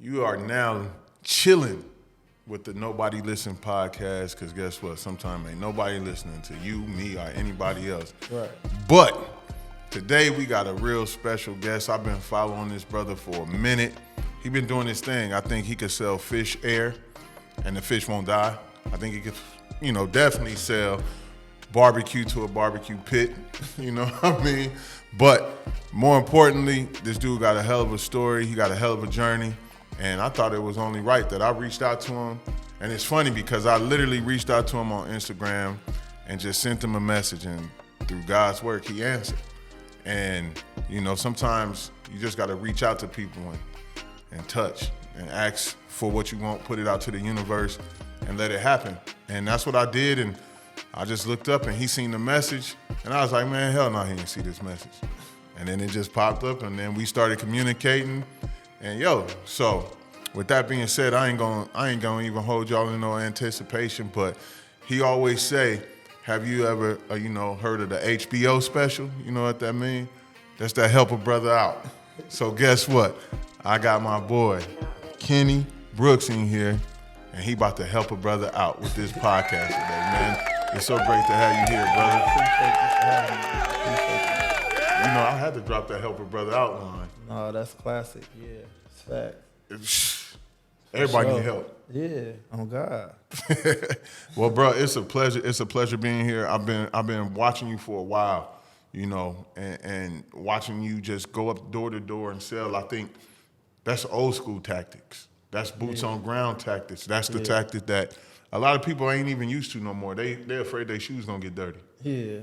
You are now chilling with the Nobody Listen podcast, because guess what? Sometimes ain't nobody listening to you, me, or anybody else. Right. But today we got a real special guest. I've been following this brother for a minute. He been doing this thing. I think he could sell fish air and the fish won't die. I think he could, definitely sell barbecue to a barbecue pit. You know what I mean? But more importantly, this dude got a hell of a story. He got a hell of a journey. And I thought it was only right that I reached out to him. And it's funny because I literally reached out to him on Instagram and just sent him a message. And through God's work, he answered. And, sometimes you just got to reach out to people and touch and ask for what you want, put it out to the universe and let it happen. And that's what I did. And I just looked up and he seen the message. And I was like, man, hell no, he didn't see this message. And then it just popped up and then we started communicating. And so with that being said, I ain't gonna even hold y'all in no anticipation, but he always say, have you ever, heard of the HBO special? You know what that mean? That's that help a brother out. So guess what? I got my boy, Kenny Brooks in here, and he about to help a brother out with this podcast today, man. It's so great to have you here, brother. Appreciate you for having me. Appreciate you. I had to drop that help a brother out line. No, that's classic. Yeah, it's fact. Everybody need help. Yeah, oh God. Well, bro, it's a pleasure. It's a pleasure being here. I've been watching you for a while, and watching you just go up door to door and sell. I think that's old school tactics. That's boots on ground tactics. That's the tactic that a lot of people ain't even used to no more. They're afraid their shoes gonna get dirty. Yeah.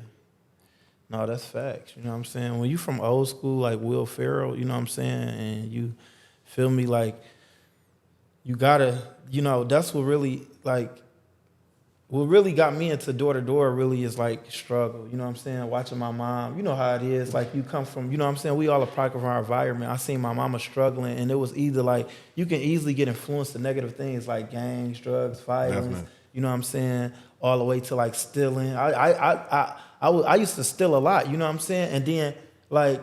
No, that's facts. You know what I'm saying? When you from old school like Will Ferrell, you know what I'm saying, and you feel me, like you gotta, that's what really got me into door to door really is like struggle. You know what I'm saying? Watching my mom, you know how it is. Like you come from, you know what I'm saying? We all a product of our environment. I seen my mama struggling, and it was either like you can easily get influenced to negative things like gangs, drugs, violence. Definitely. You know what I'm saying? All the way to like stealing. I used to steal a lot. You know what I'm saying? And then like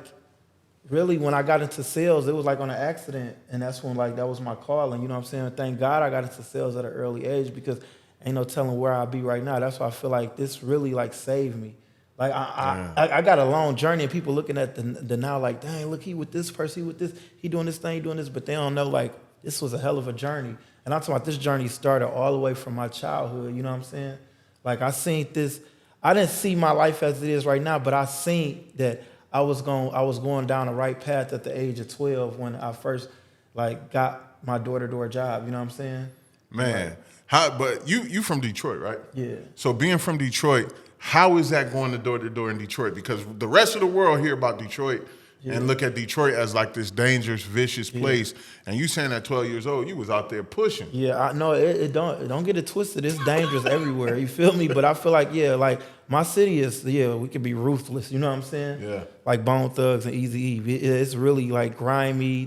really when I got into sales, it was like on an accident, and that's when like that was my calling. You know what I'm saying? Thank God I got into sales at an early age because ain't no telling where I'll be right now. That's why I feel like this really like saved me. Like I got a long journey, and people looking at the now like, dang, look, he with this person, he with this, he doing this thing, he doing this, but they don't know like this was a hell of a journey. And I'm talking about this journey started all the way from my childhood. You know what I'm saying? Like I seen this. I didn't see my life as it is right now, but I seen that I was going down the right path at the age of 12 when I first like got my door-to-door job. You know what I'm saying? Man. But you from Detroit, right? Yeah. So being from Detroit, how is that going to door in Detroit? Because the rest of the world hear about Detroit and look at Detroit as like this dangerous, vicious place. And you saying at 12 years old, you was out there pushing. Yeah, I know it don't get it twisted. It's dangerous everywhere. You feel me? But I feel like like my city is we can be ruthless. You know what I'm saying? Yeah. Like Bone Thugs and Eazy-E. It's really like grimy.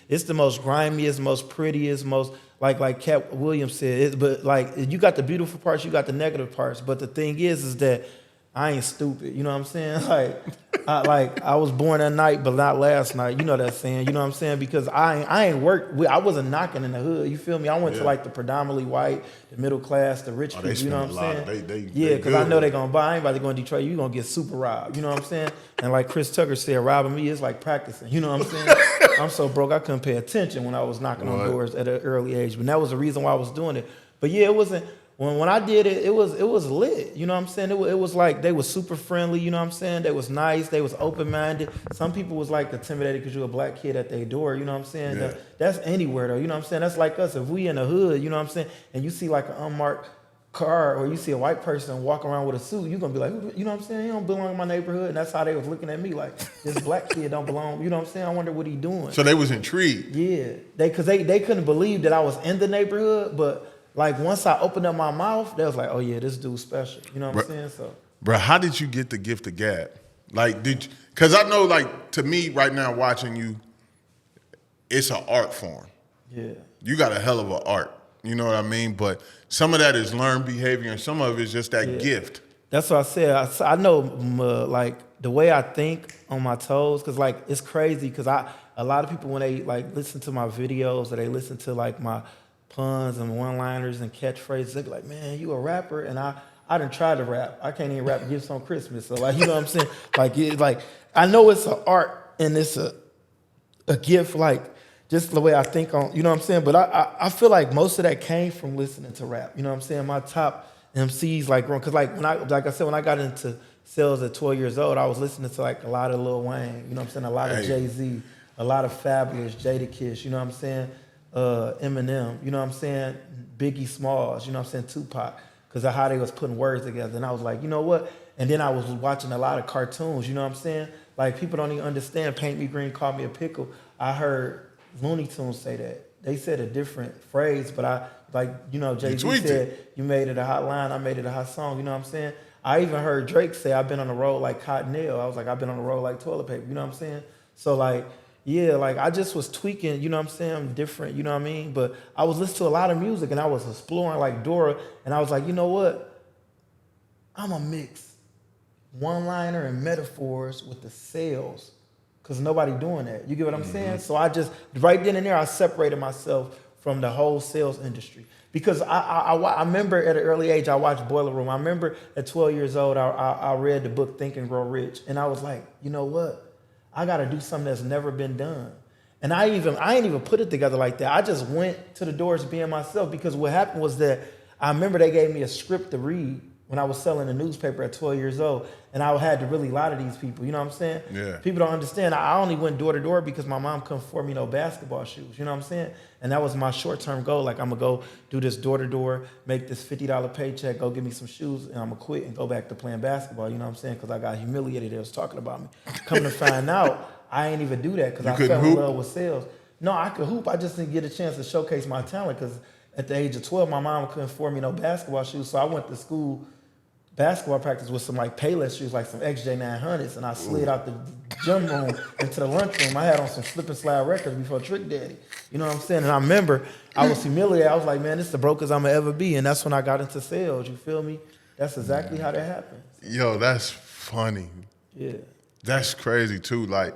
It's the most grimiest, most prettiest, most like Cat Williams said. But like you got the beautiful parts, you got the negative parts. But the thing is that I ain't stupid. You know what I'm saying? I was born that night, but not last night. You know that saying. You know what I'm saying? Because I ain't worked. I wasn't knocking in the hood. You feel me? I went to like the predominantly white, the middle class, the rich people. You know what I'm saying? Because I know they gonna buy. I ain't about to go in Detroit. You gonna get super robbed. You know what I'm saying? And like Chris Tucker said, robbing me is like practicing. You know what I'm saying? I'm so broke I couldn't pay attention when I was knocking on doors at an early age. But that was the reason why I was doing it. But yeah, it wasn't. When I did it, it was lit. You know what I'm saying? It was like they was super friendly. You know what I'm saying? They was nice. They was open-minded. Some people was like intimidated because you're a black kid at their door. You know what I'm saying? Yeah. That's anywhere though. You know what I'm saying? That's like us. If we in the hood, you know what I'm saying? And you see like an unmarked car or you see a white person walk around with a suit, you're going to be like, you know what I'm saying? He don't belong in my neighborhood. And that's how they was looking at me like, this black kid don't belong. You know what I'm saying? I wonder what he doing. So they was intrigued. Yeah. Because they couldn't believe that I was in the neighborhood, but like once I opened up my mouth, they was like, "Oh yeah, this dude's special." You know what I'm saying? So, bro, how did you get the gift of gab? Like, because I know, like, to me right now watching you, it's an art form. Yeah. You got a hell of an art. You know what I mean? But some of that is learned behavior, and some of it is just that gift. That's what I said. I know, like the way I think on my toes, cause like it's crazy. Cause a lot of people when they like listen to my videos or they listen to like my puns and one-liners and catchphrases, they be like, "Man, you a rapper?" And I done tried to rap. I can't even rap Gifts on Christmas. So like, you know what I'm saying? Like I know it's an art and it's a gift, like just the way I think on, you know what I'm saying? But I feel like most of that came from listening to rap. You know what I'm saying? My top MCs like growing, cause like like I said, when I got into sales at 12 years old, I was listening to like a lot of Lil Wayne, you know what I'm saying? A lot of Jay-Z, a lot of Fabulous, Jadakiss, you know what I'm saying? Eminem, you know what I'm saying? Biggie Smalls, you know what I'm saying? Tupac, cause of how they was putting words together. And I was like, you know what? And then I was watching a lot of cartoons, you know what I'm saying? Like people don't even understand Paint Me Green, Call Me a Pickle. I heard Looney Tunes say that. They said a different phrase, but I, like, you know, Jay-Z said, you made it a hot line, I made it a hot song, you know what I'm saying? I even heard Drake say, I've been on the road like Cottonelle. I was like, I've been on the road like toilet paper, you know what I'm saying? So like, yeah, like I just was tweaking, you know what I'm saying? I'm different, you know what I mean? But I was listening to a lot of music and I was exploring like Dora, and I was like, you know what? I'm a mix one-liner and metaphors with the sales, because nobody doing that. You get what I'm saying? So I just, right then and there, I separated myself from the whole sales industry. Because I remember at an early age, I watched Boiler Room. I remember at 12 years old, I read the book Think and Grow Rich. And I was like, you know what? I got to do something that's never been done. And I ain't even put it together like that. I just went to the doors being myself, because what happened was that I remember they gave me a script to read when I was selling a newspaper at 12 years old, and I had to really lie to these people, you know what I'm saying? Yeah. People don't understand. I only went door to door because my mom couldn't afford me no basketball shoes, you know what I'm saying? And that was my short-term goal. Like, I'm gonna go do this door to door, make this $50 paycheck, go get me some shoes, and I'm gonna quit and go back to playing basketball, you know what I'm saying? Because I got humiliated. They was talking about me. Come to find out, I ain't even do that because I fell in love with sales. No, I could hoop. I just didn't get a chance to showcase my talent because at the age of 12, my mom couldn't afford me no basketball shoes. So I went to school basketball practice with some like Payless shoes, like some XJ900s, and I slid out the gym room into the lunchroom. I had on some Slip and Slide records before Trick Daddy. You know what I'm saying? And I remember I was humiliated. I was like, man, this is the brokest I'm gonna ever be. And that's when I got into sales. You feel me? That's exactly how that happened. Yo, that's funny. Yeah. That's crazy too. Like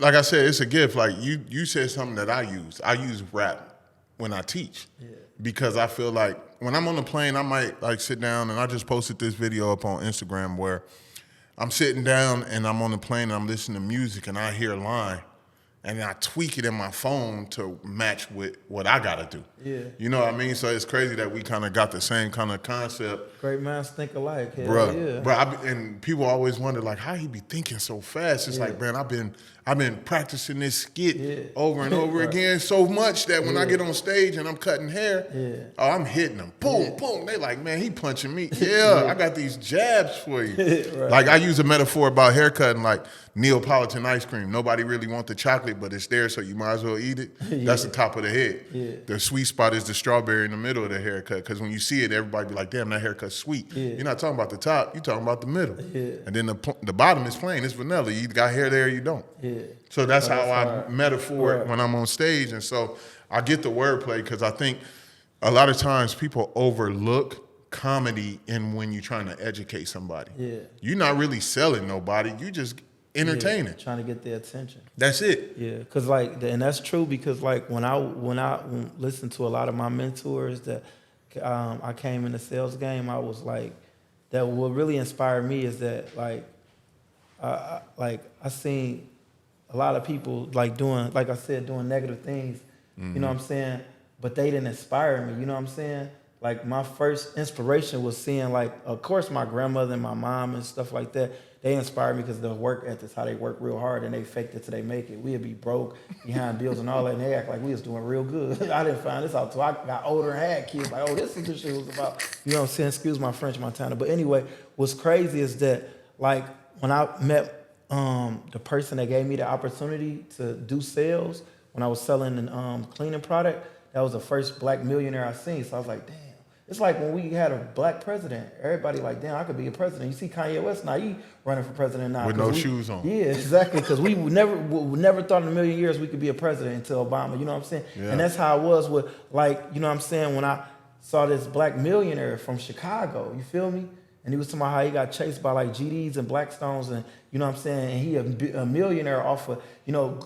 I said, it's a gift. Like you said something that I use. I use rap when I teach. Yeah. Because I feel like when I'm on the plane, I might like sit down, and I just posted this video up on Instagram where I'm sitting down and I'm on the plane and I'm listening to music and I hear a line and I tweak it in my phone to match with what I gotta do. Yeah. You know what I mean? So it's crazy that we kind of got the same kind of concept. Great minds think alike. Hell yeah. Bro, and people always wonder like how he be thinking so fast. It's like, man, I've been practicing this skit over and over again so much that when I get on stage and I'm cutting hair, I'm hitting them. Boom, boom. They like, man, he punching me. Yeah, I got these jabs for you. Like I use a metaphor about haircutting, like Neapolitan ice cream. Nobody really want the chocolate, but it's there, so you might as well eat it. That's the top of the head. Yeah. The sweet spot is the strawberry in the middle of the haircut, because when you see it, everybody be like, damn, that haircut's sweet. Yeah. You're not talking about the top, you're talking about the middle. Yeah. And then the bottom is plain, it's vanilla. You got hair there or you don't. Yeah. So that's how I metaphor it when I'm on stage. And so I get the wordplay because I think a lot of times people overlook comedy in when you're trying to educate somebody. Yeah. You're not really selling nobody, you just entertaining. Trying to get their attention. That's it. Yeah, because like, and that's true because like when I listened to a lot of my mentors that I came in the sales game, I was like, that what really inspired me is that like I seen a lot of people like doing, like I said, doing negative things, you know what I'm saying? But they didn't inspire me, you know what I'm saying? Like my first inspiration was seeing like, of course my grandmother and my mom and stuff like that, they inspired me because of the work ethics, how they work real hard and they faked it till they make it. We'd be broke behind bills and all that, and they act like we was doing real good. I didn't find this out till I got older and had kids. Like, oh, this is what shit was about. You know what I'm saying? Excuse my French, Montana. But anyway, what's crazy is that, like, when I met the person that gave me the opportunity to do sales, when I was selling a cleaning product, that was the first black millionaire I seen. So I was like, damn. It's like when we had a black president, everybody like, damn, I could be a president. You see Kanye West now, he running for president now. With no shoes on. Yeah, exactly, because we never thought in a million years we could be a president until Obama, you know what I'm saying? Yeah. And that's how it was with, like, you know what I'm saying, when I saw this black millionaire from Chicago, you feel me? And he was talking about how he got chased by like GDs and Blackstones, and you know what I'm saying. And he a millionaire off of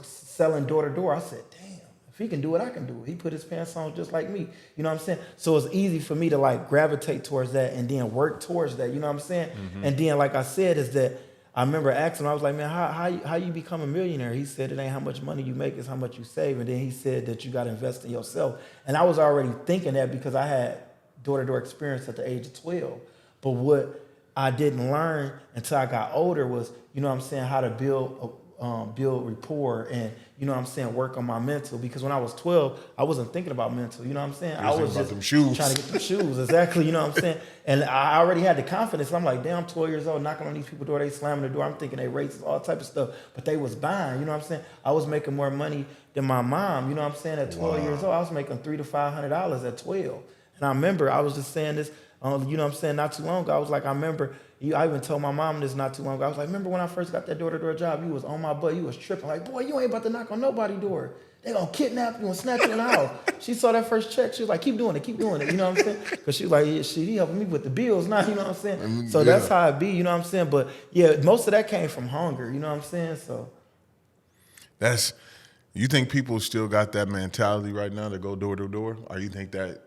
selling door to door. I said, damn, if he can do it, I can do it. He put his pants on just like me. You know what I'm saying. So it's easy for me to like gravitate towards that and then work towards that. You know what I'm saying. Mm-hmm. And then like I said, is that I remember asking him, I was like, man, how you become a millionaire? He said it ain't how much money you make, it's how much you save. And then he said that you got to invest in yourself. And I was already thinking that because I had door-to-door experience at the age of 12. But what I didn't learn until I got older was, you know what I'm saying, how to build rapport and, you know what I'm saying, work on my mental. Because when I was 12, I wasn't thinking about mental, you know what I'm saying? I was just trying to get them shoes, exactly, you know what I'm saying? And I already had the confidence. I'm like, damn, I'm 12 years old, knocking on these people's door, they slamming the door. I'm thinking they racist, all type of stuff. But they was buying, you know what I'm saying? I was making more money than my mom, you know what I'm saying? At 12 years old, I was making $300 to $500 at 12. And I remember I was just saying this, you know what I'm saying, not too long ago. I was like, I remember, I even told my mom this not too long ago. I was like, remember when I first got that door-to-door job, you was on my butt, you was tripping. Like, boy, you ain't about to knock on nobody's door. They gonna kidnap you and snatch you in the house. She saw that first check. She was like, keep doing it. You know what I'm saying? Because she was like, yeah, shit, he helping me with the bills now, you know what I'm saying? So that's how it be, you know what I'm saying? But yeah, most of that came from hunger, you know what I'm saying? So you think people still got that mentality right now to go door to door? Or you think that,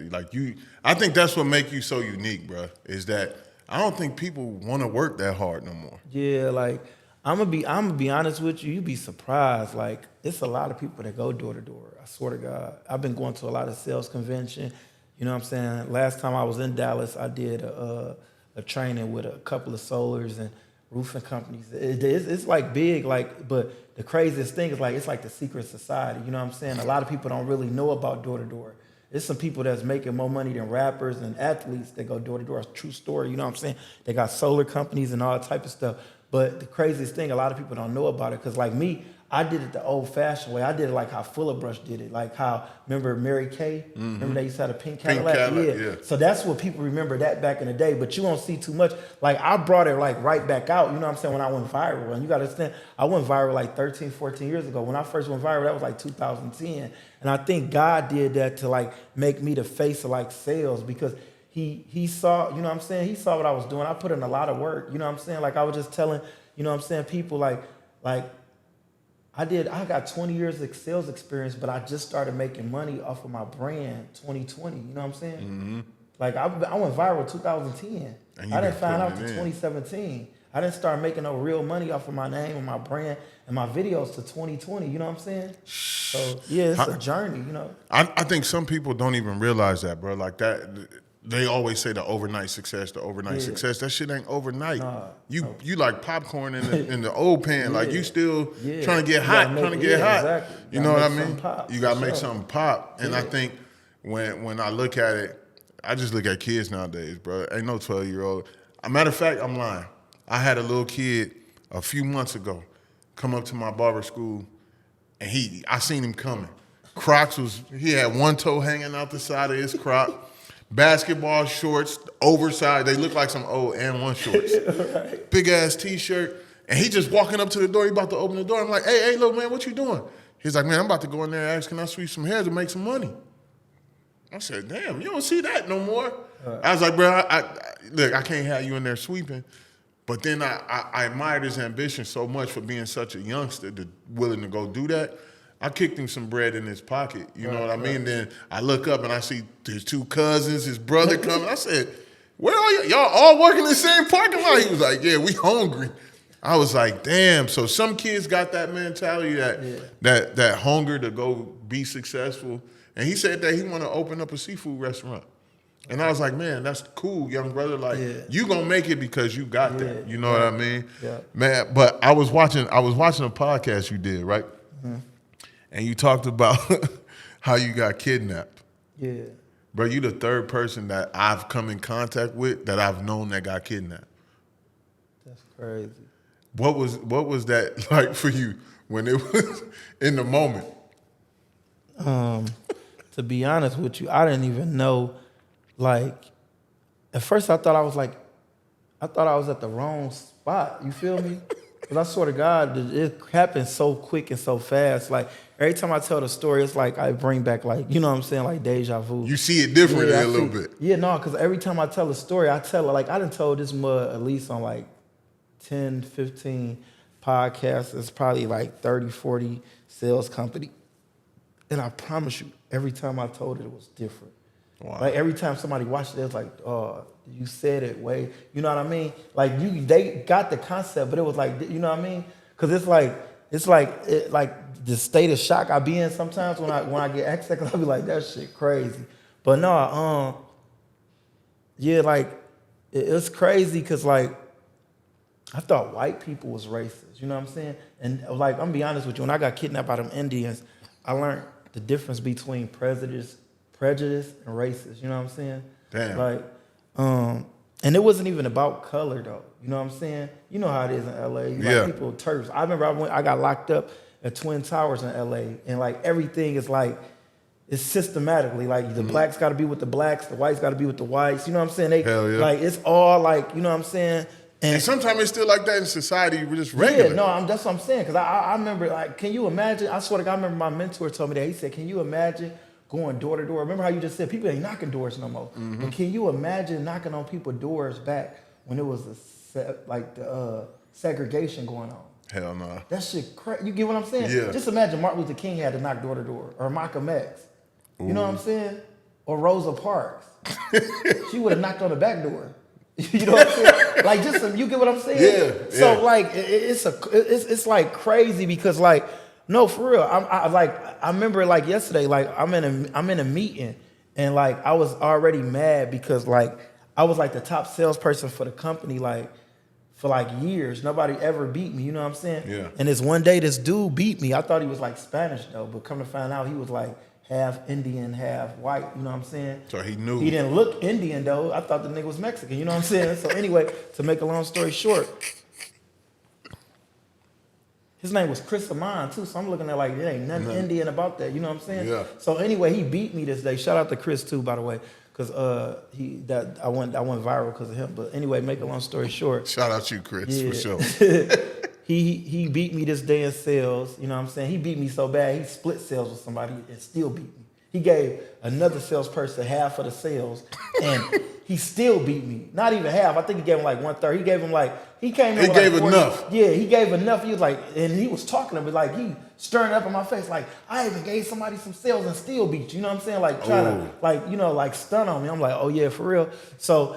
I think that's what make you so unique, bro, is that I don't think people want to work that hard no more. Yeah, like, I'm gonna be honest with you, you'd be surprised. Like, it's a lot of people that go door to door. I swear to God. I've been going to a lot of sales convention. You know what I'm saying? Last time I was in Dallas, I did a training with a couple of solars and roofing companies. It's like big, like, but the craziest thing is like, it's like the secret society. You know what I'm saying? A lot of people don't really know about door to door. There's some people that's making more money than rappers and athletes that go door to door. It's a true story, you know what I'm saying? They got solar companies and all type of stuff. But the craziest thing, a lot of people don't know about it, because like me, I did it the old-fashioned way. I did it like how Fuller Brush did it, like how, remember Mary Kay? Mm-hmm. Remember they used to have a pink Cadillac? Yeah. So that's what people remember that back in the day, but you won't see too much. Like, I brought it like right back out, you know what I'm saying, when I went viral. And you got to understand, I went viral like 13, 14 years ago. When I first went viral, that was like 2010. And I think God did that to like make me the face of like sales, because he saw, you know what I'm saying? He saw what I was doing. I put in a lot of work, you know what I'm saying? Like, I was just telling, you know what I'm saying, people like I got 20 years of sales experience, but I just started making money off of my brand 2020, you know what I'm saying? Mm-hmm. Like, I went viral 2010. I didn't find out to 2017. I didn't start making no real money off of my name and my brand and my videos to 2020, you know what I'm saying? So, yeah, it's a journey, you know? I think some people don't even realize that, bro. Like that, they always say the overnight success. That shit ain't overnight. Nah, you like popcorn in the old pan. Like, you still trying to get hot, Exactly. You know what I mean? You got to make something pop. And I think when I look at it, I just look at kids nowadays, bro. Ain't no 12-year-old. A matter of fact, I'm lying. I had a little kid a few months ago come up to my barber school, and I seen him coming. He had one toe hanging out the side of his Croc. Basketball shorts, oversized. They look like some old and1 shorts. Right. Big ass T-shirt. And he just walking up to the door. He about to open the door. I'm like, hey, little man, what you doing? He's like, man, I'm about to go in there and ask, can I sweep some hairs and make some money? I said, damn, you don't see that no more. I was like, bro, look, I can't have you in there sweeping. But then I admired his ambition so much for being such a youngster, willing to go do that. I kicked him some bread in his pocket, you know what I mean? Then I look up and I see his two cousins, his brother coming. I said, where are you? Y'all all working in the same parking lot? He was like, yeah, we hungry. I was like, damn. So some kids got that mentality, that hunger to go be successful. And he said that he want to open up a seafood restaurant. And I was like, man, that's cool, young brother. Like, you gonna make it because you got that. You know what I mean? Yeah. Man, but I was watching a podcast you did, right? Mm-hmm. And you talked about how you got kidnapped. Yeah. Bro, you the third person that I've come in contact with that I've known that got kidnapped. That's crazy. What was that like for you when it was in the moment? To be honest with you, I didn't even know, like, at first I thought I was at the wrong spot. You feel me? Because I swear to God, it happened so quick and so fast. Like, every time I tell the story, it's like I bring back, like, you know what I'm saying, like deja vu. You see it differently I a little see- bit. Yeah, no, because every time I tell a story, I tell it, like, I done told this mud at least on like 10, 15 podcasts. It's probably like 30, 40 sales company. And I promise you, every time I told it, it was different. Wow. Like every time somebody watched it, it was like, oh, you said it way, you know what I mean? Like they got the concept, but it was like, you know what I mean? Because it's like the state of shock I be in sometimes when I get asked that, 'cause I be like, that shit crazy. But no, yeah, like it's crazy because like I thought white people was racist, you know what I'm saying? And like I'm gonna be honest with you, when I got kidnapped by them Indians, I learned the difference between prejudice and racist, you know what I'm saying? Damn. Like, and it wasn't even about color though, you know what I'm saying? You know how it is in LA. Yeah. Like people turfs. I remember I got locked up at Twin Towers in LA, and like everything is like it's systematically like the blacks got to be with the blacks, the whites got to be with the whites. You know what I'm saying? Hell yeah. Like it's all like, you know what I'm saying? And sometimes it's still like that in society, we're just regular. Yeah, no, that's what I'm saying. Because I remember, like, can you imagine? I swear to God, I remember my mentor told me that. He said, can you imagine going door to door? Remember how you just said people ain't knocking doors no more. But can you imagine knocking on people's doors back when it was the segregation going on? Hell no. That shit crazy. You get what I'm saying? Yeah. Just imagine Martin Luther King had to knock door to door, or Malcolm X. You know what I'm saying? Or Rosa Parks. She would have knocked on the back door. You know what I'm saying? Like just you get what I'm saying? Yeah. So yeah. like it's like crazy because like no for real. I remember like yesterday like I'm in a meeting and like I was already mad because like I was like the top salesperson for the company like for like years. Nobody ever beat me. You know what I'm saying? Yeah. And this one day this dude beat me. I thought he was like Spanish though, but come to find out he was like half Indian, half white, you know what I'm saying? So he knew. He didn't look Indian though. I thought the nigga was Mexican, you know what I'm saying? So anyway, to make a long story short, his name was Chris Amon too, so I'm looking at like, there ain't nothing Indian about that, you know what I'm saying? Yeah. So anyway, he beat me this day. Shout out to Chris too, by the way, because I went viral because of him. But anyway, make a long story short. Shout out you, Chris, Yeah. for sure. He beat me this day in sales, you know what I'm saying? He beat me so bad, he split sales with somebody and still beat me. He gave another salesperson half of the sales and he still beat me. Not even half, I think he gave him like 1/3. He gave him like, he came in He with gave like 40. enough. Yeah, he gave enough. He was like, and he was talking to me like, he stirring up in my face like, I even gave somebody some sales and still beat you, you know what I'm saying? Like trying to like, you know, like stun on me. I'm like, oh yeah, for real. So,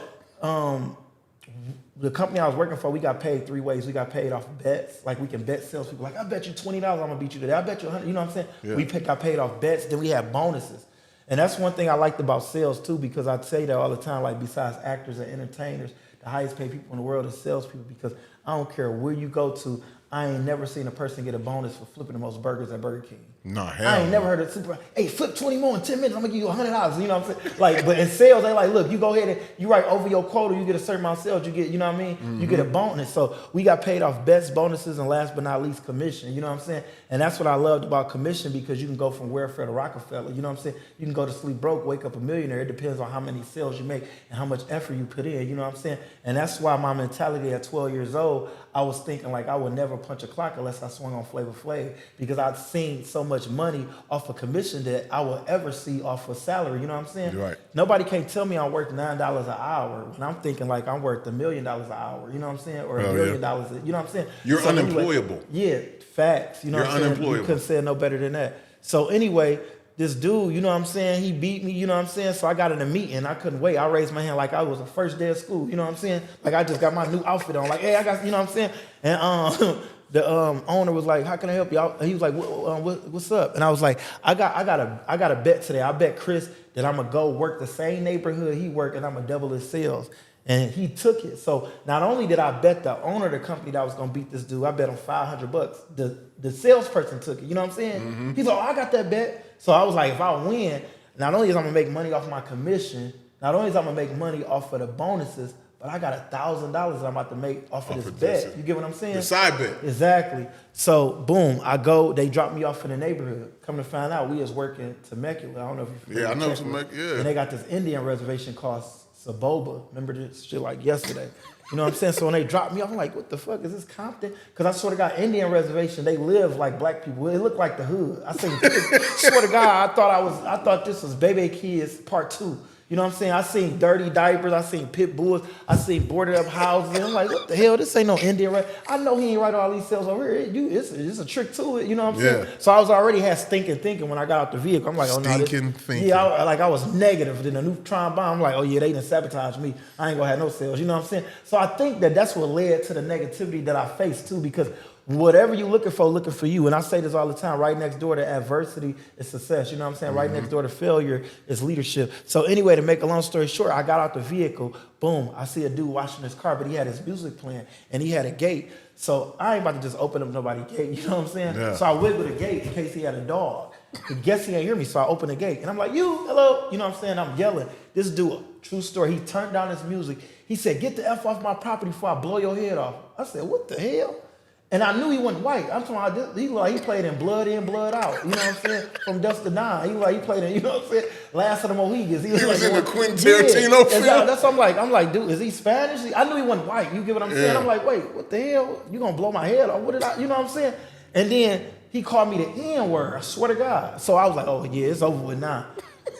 the company I was working for, we got paid 3 ways. We got paid off bets. Like we can bet salespeople. Like I bet you $20, I'm gonna beat you today. I bet you 100. You know what I'm saying? Yeah. We got paid off bets. Then we had bonuses, and that's one thing I liked about sales too, because I say that all the time. Like besides actors and entertainers, the highest paid people in the world is salespeople. Because I don't care where you go to, I ain't never seen a person get a bonus for flipping the most burgers at Burger King. No, hell I ain't never heard of super. Hey, flip 20 more in 10 minutes. I'm gonna give you $100. You know what I'm saying? Like, but in sales, they like, look, you go ahead and you write over your quota, you get a certain amount of sales, you get, you know what I mean? You get a bonus. So we got paid off bets, bonuses, and last but not least, commission. You know what I'm saying? And that's what I loved about commission, because you can go from welfare to Rockefeller. You know what I'm saying? You can go to sleep broke, wake up a millionaire. It depends on how many sales you make and how much effort you put in. You know what I'm saying? And that's why my mentality at 12 years old, I was thinking like I would never punch a clock unless I swung on Flavor Flav, because I'd seen so much money off a commission that I will ever see off a salary. You know what I'm saying? You're right. Nobody can't tell me I'm worth $9 an hour when I'm thinking like I'm worth $1 million an hour. You know what I'm saying? Or $1 billion. You know what I'm saying? You're so unemployable. Anyway, yeah, facts. You know You're what I'm saying? unemployable. You couldn't say it no better than that. So anyway, this dude, you know what I'm saying? He beat me, you know what I'm saying? So I got in a meeting. I couldn't wait. I raised my hand like I was the first day of school. You know what I'm saying? Like I just got my new outfit on. Like, hey, I got, you know what I'm saying? And the owner was like, how can I help you? He was like, what's up? And I was like, I got a bet today. I bet Chris that I'm gonna go work the same neighborhood he worked and I'm gonna double his sales. And he took it. So not only did I bet the owner of the company that I was gonna beat this dude, I bet him $500. The salesperson took it. You know what I'm saying? He's like, oh, I got that bet. So I was like, if I win, not only is I'm gonna make money off my commission, not only is I'm gonna make money off of the bonuses, but I got $1,000 that I'm about to make off of this bet. You get what I'm saying? The side bet. Exactly. So boom, I go. They drop me off in the neighborhood. Come to find out, we was working Temecula. I don't know if you're familiar. Yeah, I know with Temecula. Temecula, yeah. And they got this Indian reservation called Saboba. Remember this shit like yesterday. You know what I'm saying? So when they dropped me off, I'm like, what the fuck is this Compton? Because I swear to God, Indian reservation, they live like black people. It looked like the hood. I seen, swear to God, I thought this was Baby Kids Part 2. You know what I'm saying? I seen dirty diapers. I seen pit bulls. I seen boarded up houses. I'm like, what the hell? This ain't no Indian. I know he ain't write all these sales over here. It's a trick to it. You know what I'm saying? So I was already had stinking thinking when I got out the vehicle. I'm like, oh no, stinking thinking. Yeah, I was negative. Then a neutron bomb. I'm like, oh yeah, they done sabotaged me. I ain't gonna have no sales. You know what I'm saying? So I think that's what led to the negativity that I faced too, because whatever you're looking for you. And I say this all the time, right next door to adversity is success. You know what I'm saying? Mm-hmm. Right next door to failure is leadership. So anyway, to make a long story short, I got out the vehicle. Boom, I see a dude washing his car, but he had his music playing and he had a gate. So I ain't about to just open up nobody's gate. You know what I'm saying? Yeah. So I wiggled the gate in case he had a dog. I guess he ain't hear me, so I opened the gate. And I'm like, hello. You know what I'm saying? I'm yelling. This dude, true story, he turned down his music. He said, get the F off my property before I blow your head off. I said, what the hell? And I knew he wasn't white. I'm talking about he played in Blood In, Blood Out. You know what I'm saying? From Dusk to Dawn. He played in, you know what I'm saying? Last of the Mohegans. He was in the Quentin Tarantino film. That's what I'm like, dude, is he Spanish? I knew he wasn't white. You get what I'm saying? I'm like, wait, what the hell? You gonna blow my head off? What did you know what I'm saying? And then he called me the N-word. I swear to God. So I was like, oh yeah, it's over with now.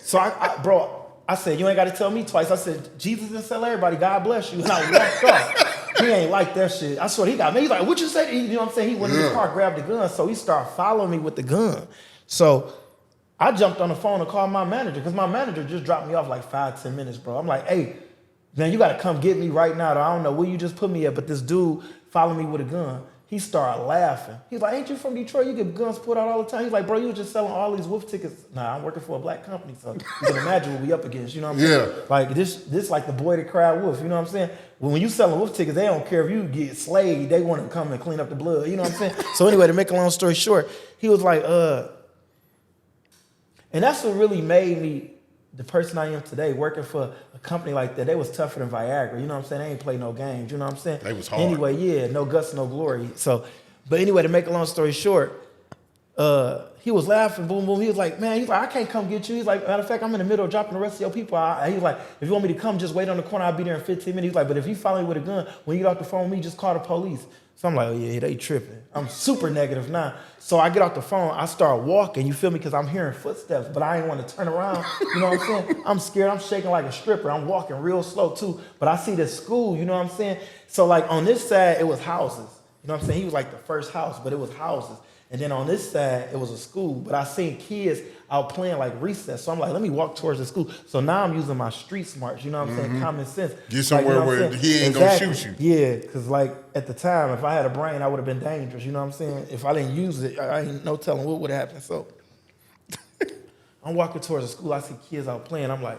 So I said, you ain't got to tell me twice. I said, Jesus didn't tell everybody, God bless you. And I walked off. He ain't like that shit. I swear he got me. He's like, what you say? You know what I'm saying? He went in the car, grabbed the gun. So he started following me with the gun. So I jumped on the phone and called my manager because my manager just dropped me off like 5-10 minutes, bro. I'm like, hey, man, you got to come get me right now. I don't know where you just put me at, but this dude followed me with a gun. He started laughing. He's like, ain't you from Detroit? You get guns put out all the time. He's like, bro, you were just selling all these wolf tickets. Nah, I'm working for a black company, so you can imagine what we up against. You know what I'm saying? Like this like the boy that cried wolf. You know what I'm saying? When you selling wolf tickets, they don't care if you get slayed. They want to come and clean up the blood. You know what I'm saying? So anyway, to make a long story short, he was like, and that's what really made me the person I am today, working for a company like that. They was tougher than Viagra. You know what I'm saying? They ain't play no games. You know what I'm saying? They was hard. Anyway, yeah, no guts, no glory. So, but anyway, to make a long story short, he was laughing, boom, boom. He was like, man, I can't come get you. He's like, matter of fact, I'm in the middle of dropping the rest of your people. He's like, if you want me to come, just wait on the corner. I'll be there in 15 minutes. He's like, but if you follow me with a gun, when you get off the phone with me, just call the police. So I'm like, oh yeah, they tripping. I'm super negative now. So I get off the phone, I start walking, you feel me? Because I'm hearing footsteps, but I ain't want to turn around. You know what I'm saying? I'm scared, I'm shaking like a stripper. I'm walking real slow too, but I see this school, you know what I'm saying? So like on this side, it was houses. You know what I'm saying? He was like the first house, but it was houses. And then on this side, it was a school, but I seen kids out playing like recess. So I'm like, let me walk towards the school. So now I'm using my street smarts, you know what I'm saying? Common sense. Get somewhere like, you know where he ain't gonna shoot you. Yeah, because like at the time, if I had a brain, I would have been dangerous, you know what I'm saying? If I didn't use it, I ain't no telling what would happen. So I'm walking towards the school, I see kids out playing. I'm like,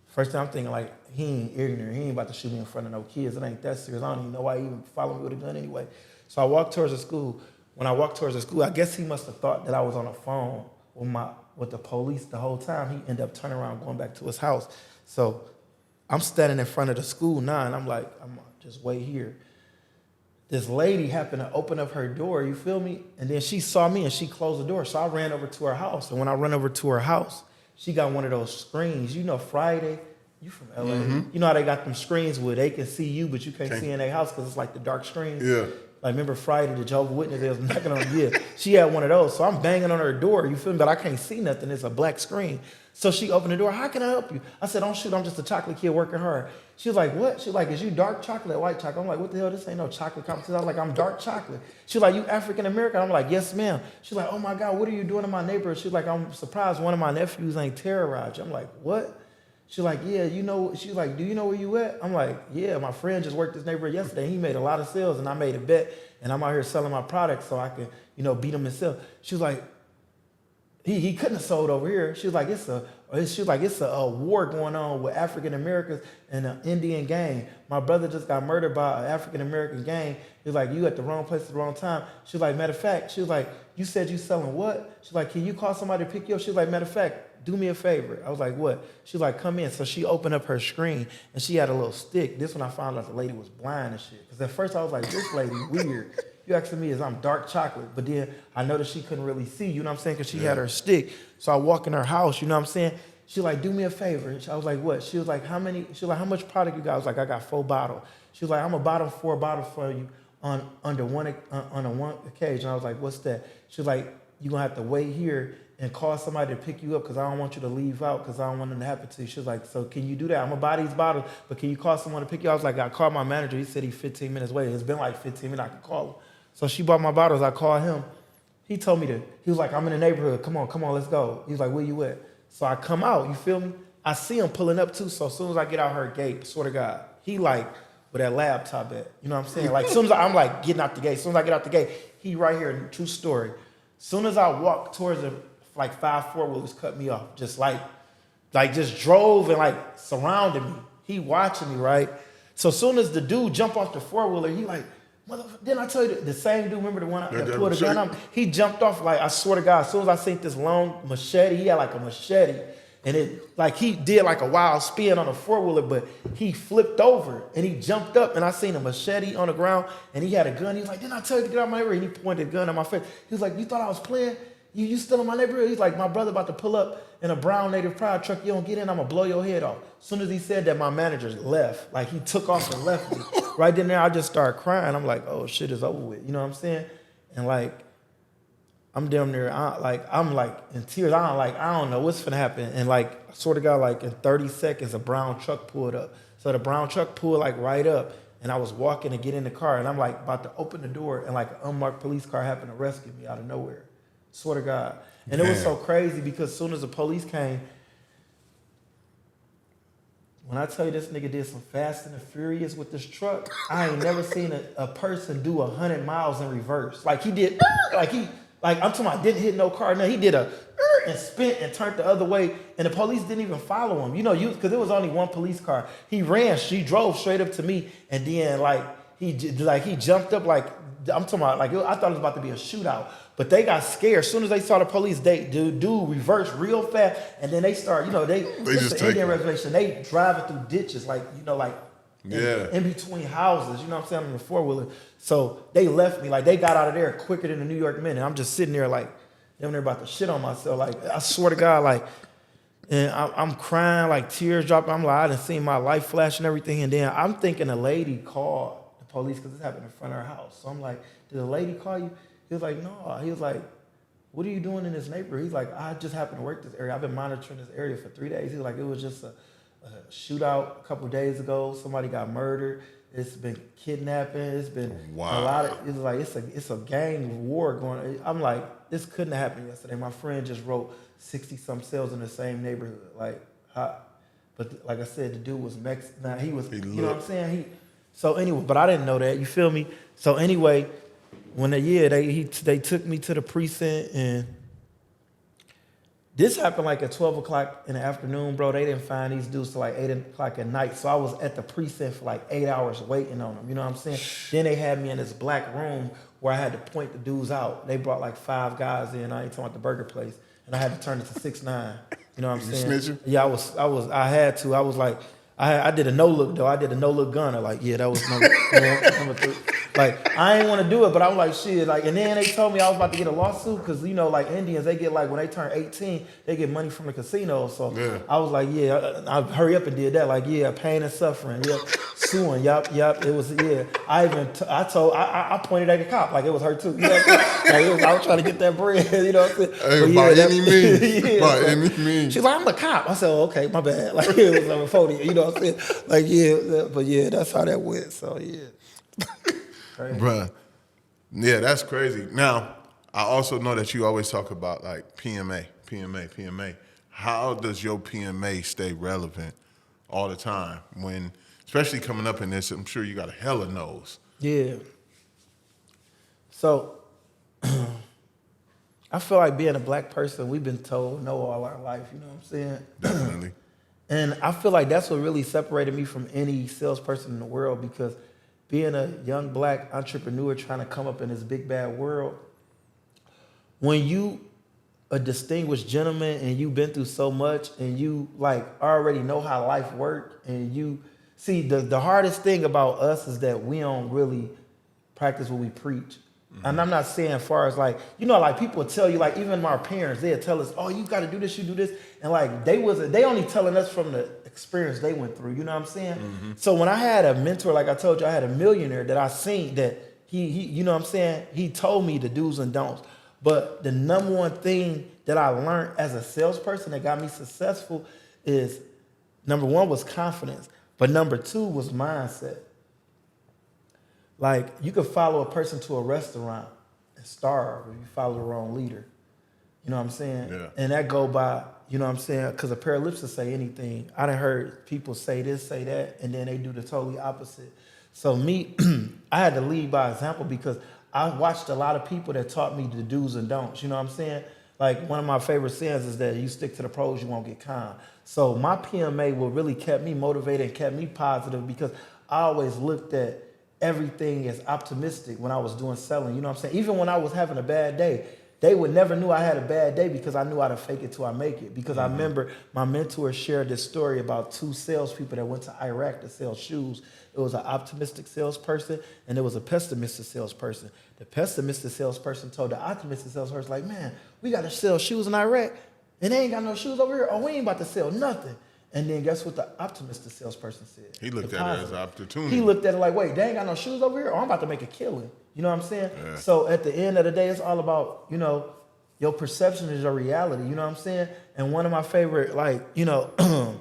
first thing I'm thinking like, he ain't ignorant. He ain't about to shoot me in front of no kids. It ain't that serious. I don't even know why he even follow me with a gun anyway. So I walked towards the school. When I walked towards the school, I guess he must have thought that I was on the phone with the police the whole time. He ended up turning around, going back to his house. So I'm standing in front of the school now, and I'm like, I'm just wait here. This lady happened to open up her door, you feel me? And then she saw me, and she closed the door. So I ran over to her house. And when I run over to her house, she got one of those screens. You know, Friday, you from LA. Mm-hmm. You know how they got them screens where they can see you, but you can't see in their house because it's like the dark screen? Yeah. Like, remember Friday, the Jehovah's Witness, they was knocking on the door. She had one of those, so I'm banging on her door, you feel me? But I can't see nothing, it's a black screen. So she opened the door, how can I help you? I said, don't shoot, I'm just a chocolate kid working hard. She was like, what? She was like, is you dark chocolate or white chocolate? I'm like, what the hell, this ain't no chocolate competition. I was like, I'm dark chocolate. She was like, you African American? I'm like, yes, ma'am. She's like, oh my God, what are you doing in my neighborhood? She's like, I'm surprised one of my nephews ain't terrorized you. I'm like, what? She's like, yeah, you know, she's like, do you know where you at? I'm like, yeah, my friend just worked this neighborhood yesterday. He made a lot of sales and I made a bet and I'm out here selling my products so I can, you know, beat him and sell. She was like, he couldn't have sold over here. She was like, it's a war going on with African Americans and an Indian gang. My brother just got murdered by an African American gang. He was like, you at the wrong place at the wrong time. She was like, matter of fact, she was like, you said you selling what? She's like, can you call somebody to pick you up? She was like, matter of fact, do me a favor. I was like, what? She was like, come in. So she opened up her screen and she had a little stick. This when I found out the lady was blind and shit. Because at first I was like, this lady weird. You asking me is I'm dark chocolate. But then I noticed she couldn't really see, you know what I'm saying? Because she had her stick. So I walk in her house, you know what I'm saying? She like, do me a favor. And I was like, what? She was like, how much product you got? I was like, I got 4 bottles. She was like, I'm gonna bottle 4 bottles for you on one occasion. I was like, what's that? She was like, you're gonna have to wait here and call somebody to pick you up because I don't want you to leave out because I don't want nothing to happen to you. She was like, so can you do that? I'm gonna buy these bottles, but can you call someone to pick you up? I was like, I called my manager. He said he's 15 minutes away. It's been like 15 minutes. I can call him. So she bought my bottles. I called him. He told me he was like, I'm in the neighborhood. Come on, let's go. He was like, where you at? So I come out, you feel me? I see him pulling up too. So as soon as I get out her gate, swear to God, he like, with that laptop at, you know what I'm saying? Like as soon as I'm like getting out the gate, as soon as I get out the gate, he right here, true story. As soon as I walk towards him, like 5 4-wheelers cut me off. Just just drove and like surrounded me. He watching me, right? So as soon as the dude jump off the 4-wheeler, he like, motherfucker, didn't I tell you the same dude, remember the one that pulled the gun on me? He jumped off like, I swear to God, as soon as I seen this long machete, he had like a machete. And it, like he did like a wild spin on a 4-wheeler, but he flipped over and he jumped up and I seen a machete on the ground and he had a gun. He was like, didn't I tell you to get out of my neighborhood? And he pointed a gun at my face. He was like, you thought I was playing? You still in my neighborhood? He's like, my brother about to pull up in a brown Native Pride truck. You don't get in, I'm gonna blow your head off. As soon as he said that, my manager left. Like he took off and left me. Right then there, I just started crying. I'm like, oh, shit is over with. You know what I'm saying? And like, I'm down there, I'm like in tears. I don't know what's gonna happen. And like, I swear to God, like in 30 seconds, a brown truck pulled up. So the brown truck pulled like right up and I was walking to get in the car and I'm like about to open the door and like an unmarked police car happened to rescue me out of nowhere. Swear to God. And it was so crazy because as soon as the police came, when I tell you this nigga did some Fast and the Furious with this truck, I ain't never seen a person do 100 miles in reverse. Like he did, I'm talking about didn't hit no car. No, he did and spent and turned the other way, and the police didn't even follow him. You know, because there was only one police car. He drove straight up to me, and then he jumped up like I'm talking about I thought it was about to be a shootout. But they got scared. As soon as they saw the police, dude reversed real fast, and then they start, it's an Indian reservation. They driving through ditches, in between houses. You know what I'm saying? I'm in a 4-wheeler. So they left me, they got out of there quicker than the New York Minute. I'm just sitting there they're about to shit on myself. I swear to God, and I'm crying, tears dropping. I'm like, I done seen my life flash and everything. And then I'm thinking a lady called the police because this happened in front of her house. So I'm like, did a lady call you? He was like, no. He was like, what are you doing in this neighborhood? He's like, I just happened to work this area. I've been monitoring this area for 3 days. He's like, it was just a shootout a couple days ago. Somebody got murdered. It's been kidnapping. It's been a lot of, it's a gang war going on. I'm like, this couldn't have happened yesterday. My friend just wrote 60-some sales in the same neighborhood. But like I said, the dude was Mexican. Now you know what I'm saying? So anyway, but I didn't know that. You feel me? So anyway, when they took me to the precinct, and this happened at 12 o'clock in the afternoon, bro. They didn't find these dudes till 8 o'clock at night. So I was at the precinct for 8 hours waiting on them. You know what I'm saying? Then they had me in this black room where I had to point the dudes out. They brought 5 guys in. I ain't talking about the burger place. And I had to turn it to 6'9". You know what I'm saying? Snitching? Yeah, I had to. I was I did a no look though. I did a no look gunner. That was number 3. I ain't want to do it, but I was like, shit. And then they told me I was about to get a lawsuit because Indians, they get when they turn 18, they get money from the casino. So yeah. I was like, yeah, I hurry up and did that. Pain and suffering, suing, yup. It was I pointed at the cop it was her too. I was trying to get that bread. You know what I'm saying? Hey, by any means, by any means. She's like, I'm a cop. I said, oh, okay, my bad. It was over 40. You know what I'm saying? But that's how that went. So yeah. Bruh. Yeah, that's crazy. Now, I also know that you always talk about PMA. How does your PMA stay relevant all the time when, especially coming up in this, I'm sure you got a hella nose. Yeah. So, I feel like being a black person, we've been told no all our life, you know what I'm saying? Definitely. And I feel like that's what really separated me from any salesperson in the world, because being a young black entrepreneur trying to come up in this big bad world, when you a distinguished gentleman and you've been through so much and you already know how life works, and you see the hardest thing about us is that we don't really practice what we preach. And I'm not saying as far as like, you know, like people will tell you, like even my parents, they'll tell us, oh, you got to do this, you do this. And like they only telling us from the experience they went through, you know what I'm saying? So when I had a mentor, like I told you, I had a millionaire that I seen that he you know what I'm saying? He told me the do's and don'ts. But the number one thing that I learned as a salesperson that got me successful is number one was confidence, but number two was mindset. Like you could follow a person to a restaurant and starve if you follow the wrong leader. You know what I'm saying? Yeah. And that go by, you know what I'm saying? Because a pair of lips will say anything. I done heard people say this, say that, and then they do the totally opposite. So me, I had to lead by example because I watched a lot of people that taught me the do's and don'ts. You know what I'm saying? Like one of my favorite sayings is that you stick to the pros, you won't get conned. So my PMA what really kept me motivated and kept me positive because I always looked at everything as optimistic when I was doing selling. You know what I'm saying? Even when I was having a bad day, they would never knew I had a bad day because I knew how to fake it till I make it. Because I remember my mentor shared this story about two salespeople that went to Iraq to sell shoes. It was an optimistic salesperson and there was a pessimistic salesperson. The pessimistic salesperson told the optimistic salesperson, like, man, we got to sell shoes in Iraq and they ain't got no shoes over here. Oh, we ain't about to sell nothing. And then guess what the optimistic salesperson said? He looked at it as an opportunity. He looked at it like, wait, they ain't got no shoes over here? Oh, I'm about to make a killing. You know what I'm saying? Yeah. So at the end of the day, it's all about, you know, your perception is your reality. You know what I'm saying? And one of my favorite, like, you know,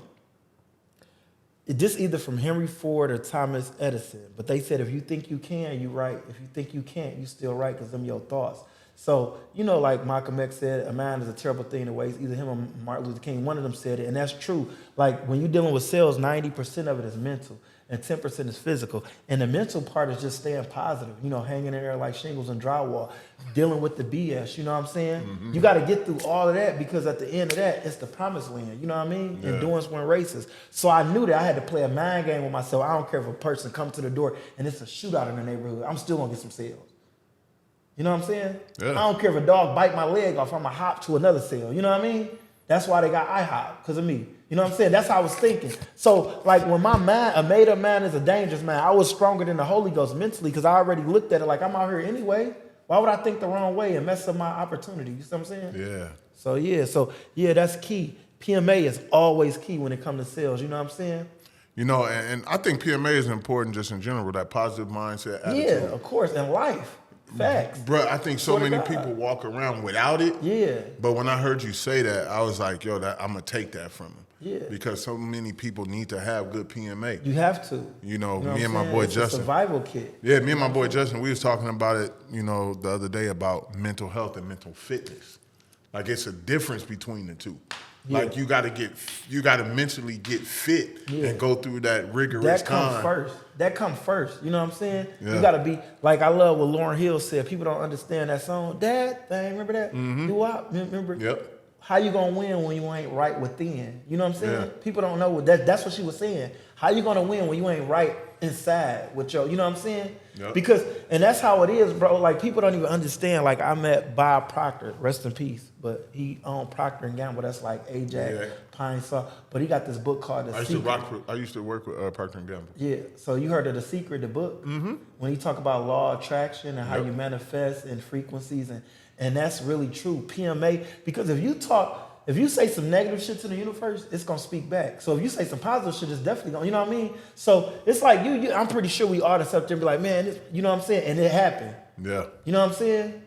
this either from Henry Ford or Thomas Edison, but they said if you think you can, you right. If you think you can't, you still right because them your thoughts. So, you know, like Malcolm X said, a mind is a terrible thing to waste. Either him or Martin Luther King, one of them said it, and that's true. Like when you're dealing with sales, 90% of it is mental and 10% is physical. And the mental part is just staying positive, you know, hanging in there like shingles and drywall, dealing with the BS, you know what I'm saying? You got to get through all of that because at the end of that, it's the promised land, you know what I mean? Yeah. Endurance win races. So I knew that I had to play a mind game with myself. I don't care if a person comes to the door and it's a shootout in the neighborhood. I'm still going to get some sales. You know what I'm saying? Yeah. I don't care if a dog bite my leg off, I'm going to hop to another sale. You know what I mean? That's why they got IHOP, because of me. You know what I'm saying? That's how I was thinking. So, like, when my mind, a made-up mind is a dangerous mind, I was stronger than the Holy Ghost mentally because I already looked at it like, I'm out here anyway. Why would I think the wrong way and mess up my opportunity? You see what I'm saying? Yeah. So, that's key. PMA is always key when it comes to sales. You know what I'm saying? You know, and I think PMA is important just in general, that positive mindset attitude. Yeah, of course, in life. Facts. Bro, I think so many people walk around without it. Yeah. But when I heard you say that, I was like, yo, I'm going to take that from him. Yeah. Because so many people need to have good PMA. You have to. You know me and my boy it's Justin. A survival kit. Yeah, me and my boy Justin, we was talking about it, you know, the other day about mental health and mental fitness. Like it's a difference between the two. Yeah. Like you got to mentally get fit and go through that rigorous time. That comes first. You know what I'm saying? Yeah. You got to be, like I love what Lauryn Hill said. People don't understand that song. That thing, remember that? Remember? Yep. How you going to win when you ain't right within? You know what I'm saying? Yeah. People don't know that's what she was saying. How you going to win when you ain't right inside with your, you know what I'm saying? Yep. Because, and that's how it is, bro. Like people don't even understand. Like I met Bob Proctor, rest in peace, but he owned Procter & Gamble. That's like Ajax, Pine Sol. But he got this book called The Secret. I used to work with Procter & Gamble. Yeah. So you heard of The Secret, the book? Mm-hmm. When he talk about law of attraction and how you manifest and frequencies and that's really true. PMA, because if you say some negative shit to the universe, it's gonna speak back. So if you say some positive shit, it's definitely gonna, you know what I mean? So it's like I'm pretty sure we all just up there and be like, man, you know what I'm saying? And it happened. Yeah. You know what I'm saying?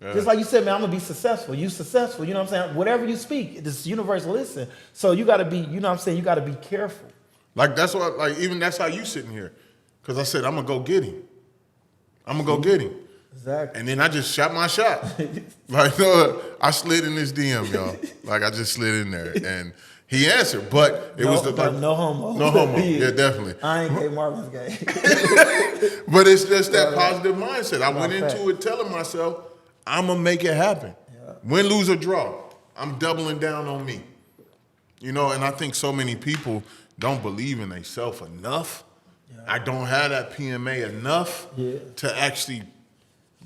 Yeah. Just like you said, man, I'm gonna be successful. You successful, you know what I'm saying? Whatever you speak, this universe listen. So you gotta be, you know what I'm saying? You gotta be careful. Like that's what, like even that's how you sitting here. Cause I said, I'm gonna go get him. I'm gonna go get him. Exactly. And then I just shot my shot. Like, no, I slid in his DM, y'all. Like, I just slid in there. And he answered, but it was no homo. No homo. Yeah, definitely. I ain't gay, Marvin's gay. But it's just that positive mindset. I went into it telling myself, I'm going to make it happen. Yeah. Win, lose, or draw. I'm doubling down on me. You know, and I think so many people don't believe in themselves enough. Yeah. I don't have that PMA enough to actually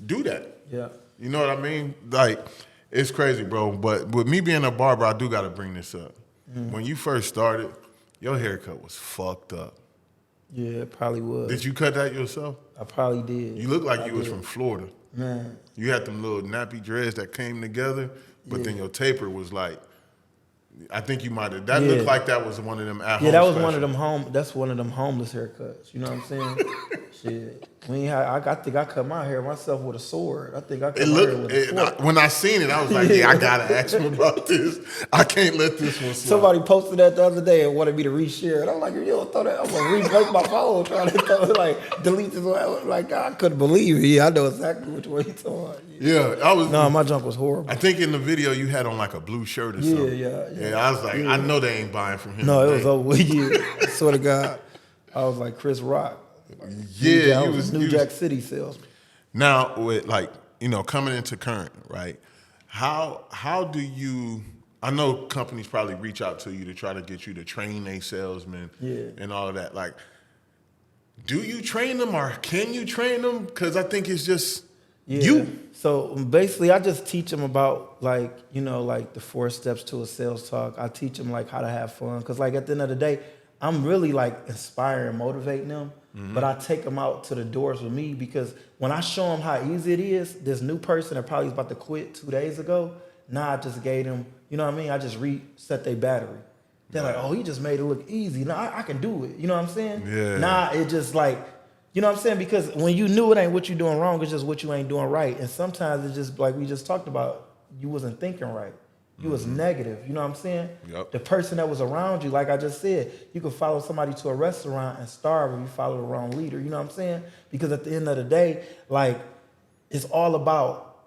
do that. Yeah. You know what I mean? Like, it's crazy, bro. But with me being a barber, I do got to bring this up. Mm-hmm. When you first started, your haircut was fucked up. Yeah, it probably was. Did you cut that yourself? I probably did. You look like you was from Florida. Man. You had them little nappy dreads that came together, but then your taper was like, I think you might have. That looked like that was one of them at-home. Yeah, that was special. one of them home. That's one of them homeless haircuts. You know what I'm saying? Shit. I think I cut my hair myself with a sword. I think I cut It my hair with a looked. fork. When I seen it, I was like, yeah, I gotta ask him about this. I can't let this one slide. Somebody posted that the other day and wanted me to reshare it. I'm like, you don't throw that. I'm gonna replace my phone trying to delete this one. Like, I couldn't believe it. Yeah, I know exactly which one you talking about. Yeah, I was. No, my junk was horrible. I think in the video you had on like a blue shirt or something. Yeah. I was like, I know they ain't buying from him. No, it was over with. Yeah, I swear to God, I was like Chris Rock. Yeah, I was New Jack City salesman. Now, with coming into current, right? How do you? I know companies probably reach out to you to try to get you to train a salesman, and all of that. Like, do you train them or can you train them? Because I think it's just you. So basically, I just teach them about like the 4 steps to a sales talk. I teach them like how to have fun. Because like at the end of the day, I'm really like inspiring, motivating them. But I take them out to the doors with me because when I show them how easy it is, this new person that probably was about to quit 2 days ago, now I just gave them, you know what I mean? I just reset their battery. They're like, oh, he just made it look easy. Now I can do it. You know what I'm saying? Yeah. Now it just like, you know what I'm saying? Because when you knew it ain't what you doing wrong, it's just what you ain't doing right. And sometimes it's just like we just talked about, you wasn't thinking right. You was negative, you know what I'm saying? Yep. The person that was around you, like I just said, you could follow somebody to a restaurant and starve if you follow the wrong leader, you know what I'm saying? Because at the end of the day, like, it's all about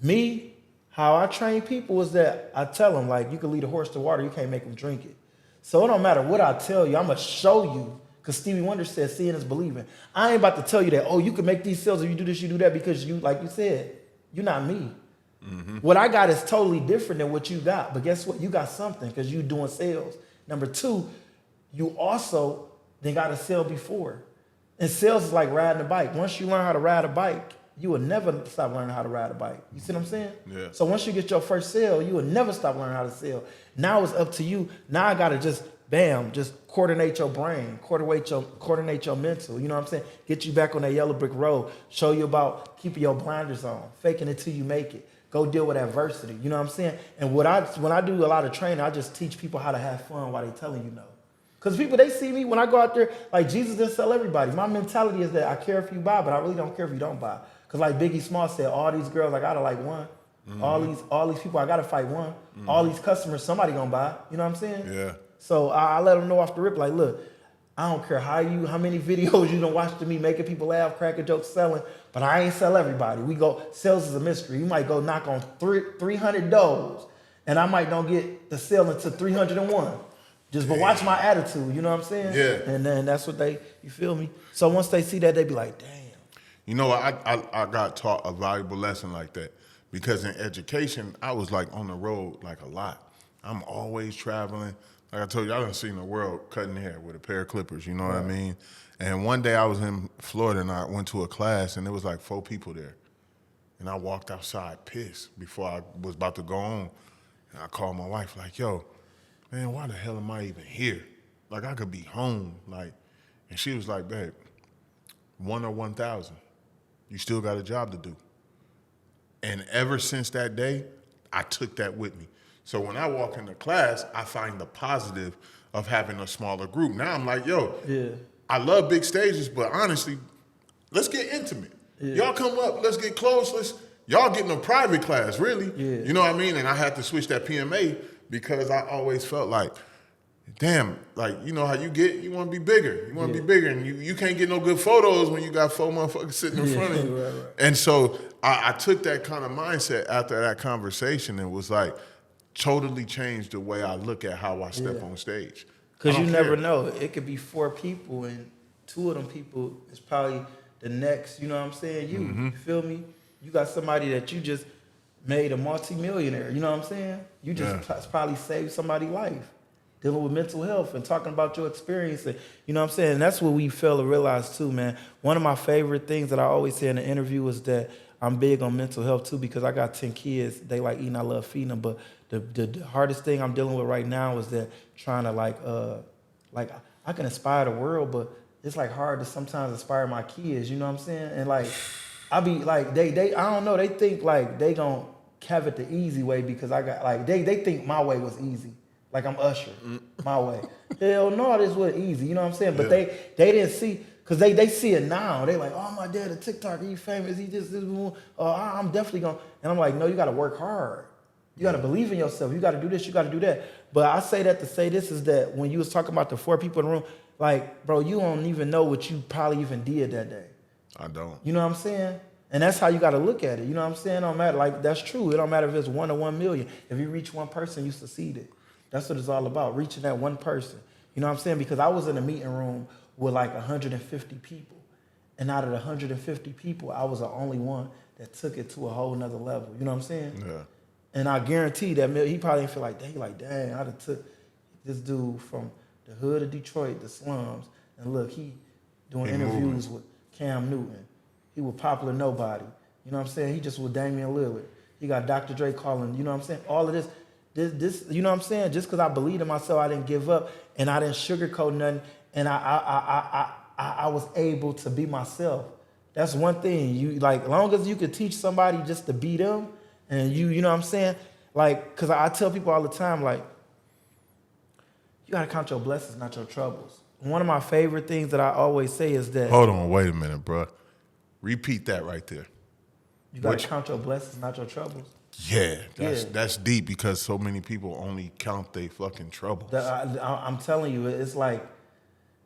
me. How I train people is that I tell them, like, you can lead a horse to water, you can't make them drink it. So it don't matter what I tell you, I'm going to show you, because Stevie Wonder said, seeing is believing. I ain't about to tell you that, oh, you can make these sales if you do this, you do that, because you, like you said, you're not me. What I got is totally different than what you got. But guess what? You got something because you doing sales. Number 2, you also then got to sell before. And sales is like riding a bike. Once you learn how to ride a bike, you will never stop learning how to ride a bike. You see what I'm saying? Yeah. So once you get your first sale, you will never stop learning how to sell. Now it's up to you. Now I got to just coordinate your brain, coordinate your mental. You know what I'm saying? Get you back on that yellow brick road. Show you about keeping your blinders on, faking it till you make it. Go deal with adversity. You know what I'm saying? And when I do a lot of training, I just teach people how to have fun while they telling you no. Because people, they see me when I go out there, like Jesus didn't sell everybody. My mentality is that I care if you buy, but I really don't care if you don't buy. Because like Biggie Small said, all these girls, I gotta like one. All these people, I gotta fight one. All these customers, somebody gonna buy. You know what I'm saying? Yeah. So I let them know off the rip, like, look, I don't care how many videos you done watched of me making people laugh, cracking jokes, selling, but I ain't sell everybody. Sales is a mystery. You might go knock on 300 doors, and I might don't get the sale until 301. But watch my attitude, you know what I'm saying? Yeah. And then that's what you feel me? So once they see that, they be like, damn. You know, I got taught a valuable lesson like that because in education, I was like on the road like a lot. I'm always traveling. Like I told you, I done seen the world cutting hair with a pair of clippers, you know what I mean? And one day I was in Florida and I went to a class and there was like 4 people there. And I walked outside pissed before I was about to go on. And I called my wife like, yo, man, why the hell am I even here? Like I could be home. And she was like, babe, 1 or 1,000. You still got a job to do. And ever since that day, I took that with me. So when I walk into class, I find the positive of having a smaller group. Now I'm like, yo, I love big stages, but honestly, let's get intimate. Yeah. Y'all come up, let's get close. Y'all get in a private class, really. Yeah. You know what I mean? And I had to switch that PMA because I always felt like, damn, like, you know how you want to be bigger. You want to be bigger, and you can't get no good photos when you got 4 motherfuckers sitting in front of you. Right. And so I took that kind of mindset after that conversation and was like, totally changed the way I look at how I step on stage. Because you never know. It could be 4 people, and 2 of them people is probably the next, you know what I'm saying? You feel me? You got somebody that you just made a multimillionaire, you know what I'm saying? You just probably saved somebody's life. Dealing with mental health and talking about your experience. And, you know what I'm saying? And that's what we fail to realize too, man. One of my favorite things that I always say in the interview is that I'm big on mental health too because I got 10 kids. They like eating, I love feeding them. But the hardest thing I'm dealing with right now is that trying to like I can inspire the world, but it's like hard to sometimes inspire my kids, you know what I'm saying? And like I be like, they I don't know, they think like they gonna have it the easy way because I got like they think my way was easy. Like I'm Usher, my way. Hell no, this was easy. You know what I'm saying? But they didn't see, cause they see it now. They like, oh my dad, a TikTok, he famous. He just this. I'm definitely gonna. And I'm like, no, you gotta work hard. You gotta believe in yourself. You gotta do this. You gotta do that. But I say that to say this is that when you was talking about the 4 people in the room, like, bro, you don't even know what you probably even did that day. I don't. You know what I'm saying? And that's how you got to look at it. You know what I'm saying? It don't matter. Like, that's true. It don't matter if it's 1 or 1 million. If you reach one person, you succeeded. That's what it's all about, reaching that one person. You know what I'm saying? Because I was in a meeting room with like 150 people. And out of the 150 people, I was the only one that took it to a whole nother level. You know what I'm saying? Yeah. And I guarantee that he probably didn't feel like that. He like, dang, I done took this dude from the hood of Detroit, the slums, and look, he doing interviews with Cam Newton. He was Popular Nobody. You know what I'm saying? He just with Damian Lillard. He got Dr. Dre calling. You know what I'm saying? All of this, you know what I'm saying? Just because I believed in myself, I didn't give up, and I didn't sugarcoat nothing, and I was able to be myself. That's one thing. You like, as long as you could teach somebody just to be them, and you know what I'm saying? Like, because I tell people all the time, like, you got to count your blessings, not your troubles. One of my favorite things that I always say is that... Hold on, wait a minute, bro. Repeat that right there. You got to count your blessings, not your troubles. Yeah, that's deep because so many people only count their fucking troubles. I'm telling you, it's like...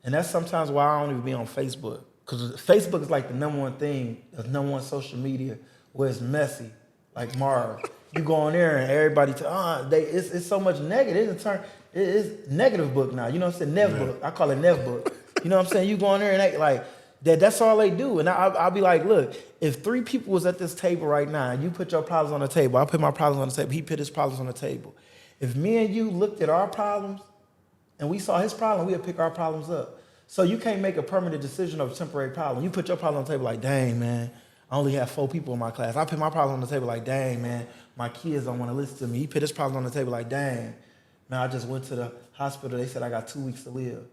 And that's sometimes why I don't even be on Facebook. Because Facebook is like the number one thing, the number one social media where it's messy, like Marv. You go on there and everybody, it's so much negative. It's negative book now. You know what I'm saying? Nev book. I call it Nev book. You know what I'm saying? You go on there and act like that's all they do. And I'll be like, look, if 3 people was at this table right now, and you put your problems on the table, I put my problems on the table, he put his problems on the table. If me and you looked at our problems and we saw his problem, we'd pick our problems up. So you can't make a permanent decision of a temporary problem. You put your problem on the table like, dang, man, I only have 4 people in my class. I put my problem on the table like, dang, man, my kids don't want to listen to me. He put his problem on the table like, dang, man, I just went to the hospital. They said I got 2 weeks to live.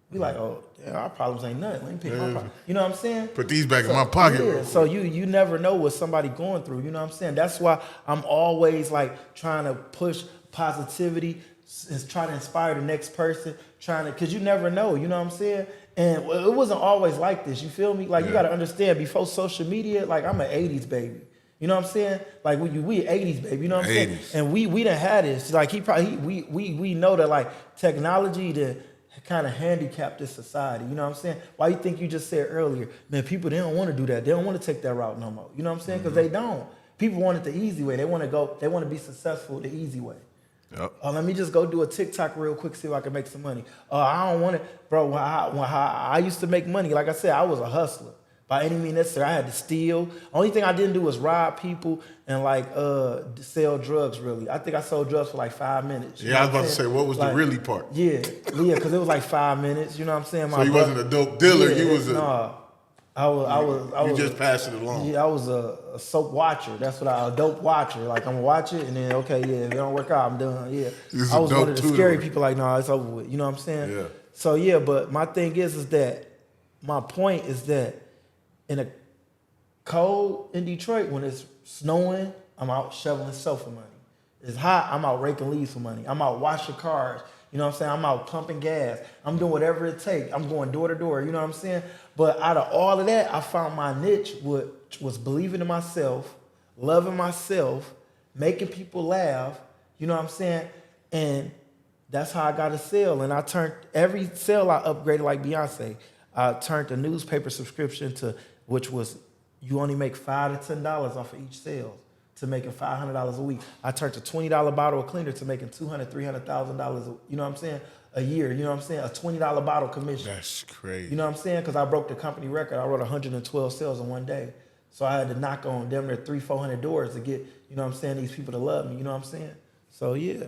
We like, oh, damn, our problems ain't nothing. Let me pick my problem. You know what I'm saying? Put these back in my pocket. Yeah, so you never know what somebody going through. You know what I'm saying? That's why I'm always like trying to push positivity and try to inspire the next person, because you never know. You know what I'm saying? And it wasn't always like this. You feel me? Like, you got to understand, before social media, like, I'm an 80s baby. You know what I'm saying? Like, we 80s baby. You know what I'm saying? And we done had this. Like, we know that, like, technology that kind of handicapped this society. You know what I'm saying? Why you think you just said earlier, man, people, they don't want to do that. They don't want to take that route no more. You know what I'm saying? Because they don't. People want it the easy way. They want to be successful the easy way. Yep. Let me just go do a TikTok real quick, see if I can make some money. I don't want it. Bro, when I used to make money, like I said, I was a hustler. By any means necessary, I had to steal. Only thing I didn't do was rob people and like sell drugs, really. I think I sold drugs for like 5 minutes. Yeah, I was about to say, what was the really part? Yeah, because it was like 5 minutes, you know what I'm saying? So you wasn't a dope dealer, you was a... No, I was you just passed it along. Yeah, I was a soap watcher. That's what a dope watcher. Like, I'm gonna watch it and then, okay, yeah, if it don't work out, I'm done, yeah. I was one of the scary people like, no, it's over with. You know what I'm saying? Yeah. So, yeah, but my thing is that, my point is that in a cold in Detroit, when it's snowing, I'm out shoveling soap for money. It's hot, I'm out raking leaves for money. I'm out washing cars. You know what I'm saying? I'm out pumping gas. I'm doing whatever it takes. I'm going door to door. You know what I'm saying? But out of all of that, I found my niche, which was believing in myself, loving myself, making people laugh. You know what I'm saying? And that's how I got a sale. And I turned every sale I upgraded like Beyonce. I turned a newspaper subscription to, which was you only make $5 to $10 off of each sale, to making $500 a week. I turned a $20 bottle of cleaner to making $200,000, $300,000. You know what I'm saying? A year. You know what I'm saying? A $20 bottle commission. That's crazy. You know what I'm saying? Because I broke the company record. I wrote 112 sales in one day. So I had to knock on damn near 300-400 doors to get, you know what I'm saying, these people to love me. You know what I'm saying? So yeah.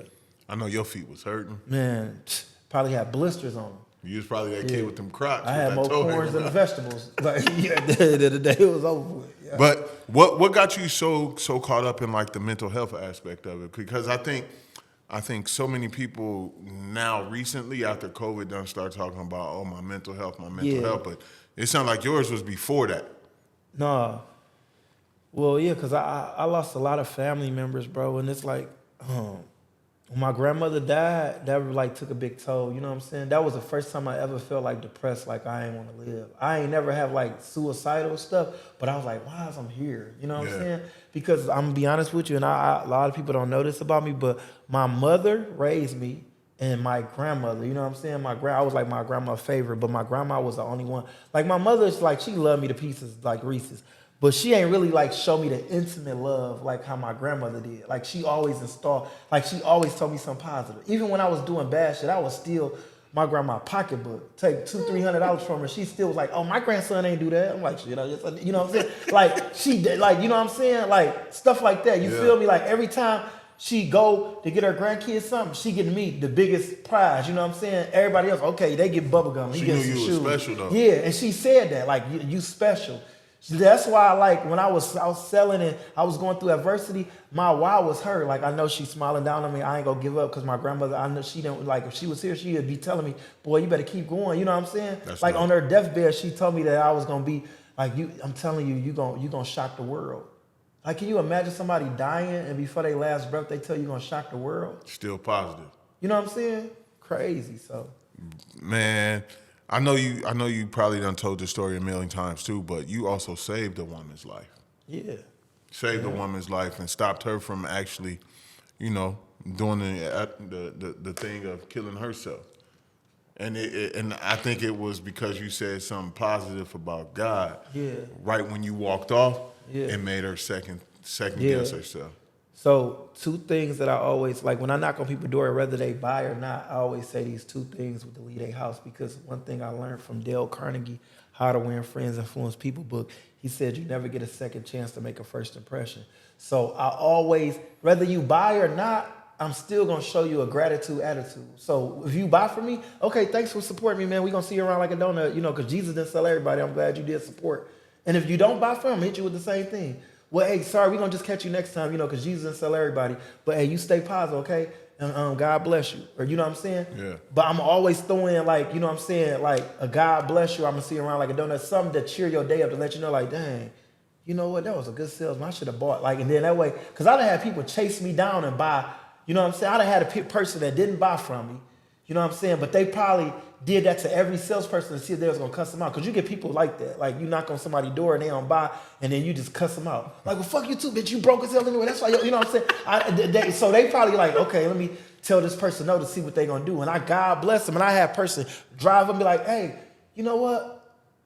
I know your feet was hurting. Man, probably had blisters on them. You was probably that kid with them Crocs. I had more corns than the vegetables. Like, yeah, at the end of the day, it was over with. Yeah. But what got you so caught up in like the mental health aspect of it? Because I think so many people now recently after COVID done start talking about, oh, my mental health, but it sounded like yours was before that. No, Well, yeah, because I lost a lot of family members, bro, and it's like, when my grandmother died, that like took a big toll. You know what I'm saying? That was the first time I ever felt like depressed, like I ain't want to live. I ain't never have like suicidal stuff, but I was like, why is I'm here? You know what I'm saying? Because I'm gonna be honest with you, and a lot of people don't know this about me, but my mother raised me, and my grandmother, you know what I'm saying? I was like my grandma's favorite, but my grandma was the only one. Like my mother's like, she loved me to pieces, like Reese's. But she ain't really like show me the intimate love like how my grandmother did. Like she always she always told me something positive. Even when I was doing bad shit, I was still my grandma pocketbook, take $200-$300 from her. She still was like, oh, my grandson ain't do that. I'm like, shit, you know what I'm saying? Like she did, like, you know what I'm saying? Like stuff like that. You feel me? Like every time she go to get her grandkids something, she getting me the biggest prize. You know what I'm saying? Everybody else, okay, they get bubble gum. She knew you was special though. Yeah, and she said that, like, you special. That's why, like, when I was selling and I was going through adversity, my why was her. Like, I know she's smiling down on me. I ain't gonna give up because my grandmother, I know she didn't, like, if she was here, she would be telling me, boy, you better keep going. You know what I'm saying? That's like, right. on her deathbed, she told me that I was gonna be, like, I'm telling you, you gonna shock the world. Like, can you imagine somebody dying and before they last breath, they tell you gonna shock the world? Still positive. You know what I'm saying? Crazy, so. Man, I know you probably done told this story a million times too, but you also saved a woman's life. Yeah. Saved a woman's life and stopped her from actually, you know, doing the thing of killing herself. And and I think it was because you said something positive about God. Yeah. Right when you walked off, Yeah. it made her second guess herself. So 2 things that I always, like when I knock on people's door, whether they buy or not, I always say these 2 things with the Lead A House, because one thing I learned from Dale Carnegie, How to Win Friends, Influence People book, he said you never get a second chance to make a first impression. So I always, whether you buy or not, I'm still gonna show you a gratitude attitude. So if you buy from me, okay, thanks for supporting me, man. We gonna see you around like a donut, you know, because Jesus didn't sell everybody. I'm glad you did support. And if you don't buy from him, hit you with the same thing. Well, hey, sorry, we're going to just catch you next time, you know, because Jesus didn't sell everybody. But, hey, you stay positive, okay? And God bless you. Or, you know what I'm saying? Yeah. But I'm always throwing, like, you know what I'm saying, like, a God bless you, I'm going to see you around like a donut, something to cheer your day up, to let you know, like, dang, you know what, that was a good salesman. I should have bought. Like, and then that way, because I done had people chase me down and buy, you know what I'm saying? I done had a person that didn't buy from me, you know what I'm saying? But they probably did that to every salesperson to see if they was gonna cuss them out. Because you get people like that. Like, you knock on somebody's door and they don't buy, and then you just cuss them out. Like, well, fuck you too, bitch. You broke as hell anyway. That's why, you know what I'm saying? So they probably like, okay, let me tell this person no to see what they gonna do. And God bless them. And I had a person drive up and be like, hey, you know what?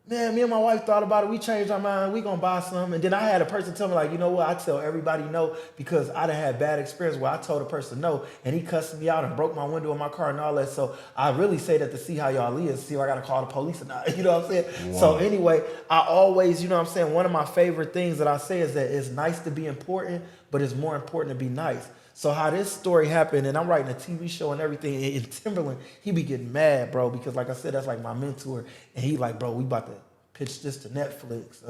Man, me and my wife thought about it. We changed our mind. We gonna buy some. And then I had a person tell me, like, you know what? I tell everybody no because I done had bad experience where I told a person no and he cussed me out and broke my window in my car and all that. So I really say that to see how y'all live, see if I gotta call the police or not. You know what I'm saying? Wow. So anyway, I always, you know what I'm saying? One of my favorite things that I say is that it's nice to be important, but it's more important to be nice. So how this story happened, and I'm writing a TV show and everything, and Timberland, he be getting mad, bro, because like I said, that's like my mentor, and he like, bro, we about to pitch this to Netflix,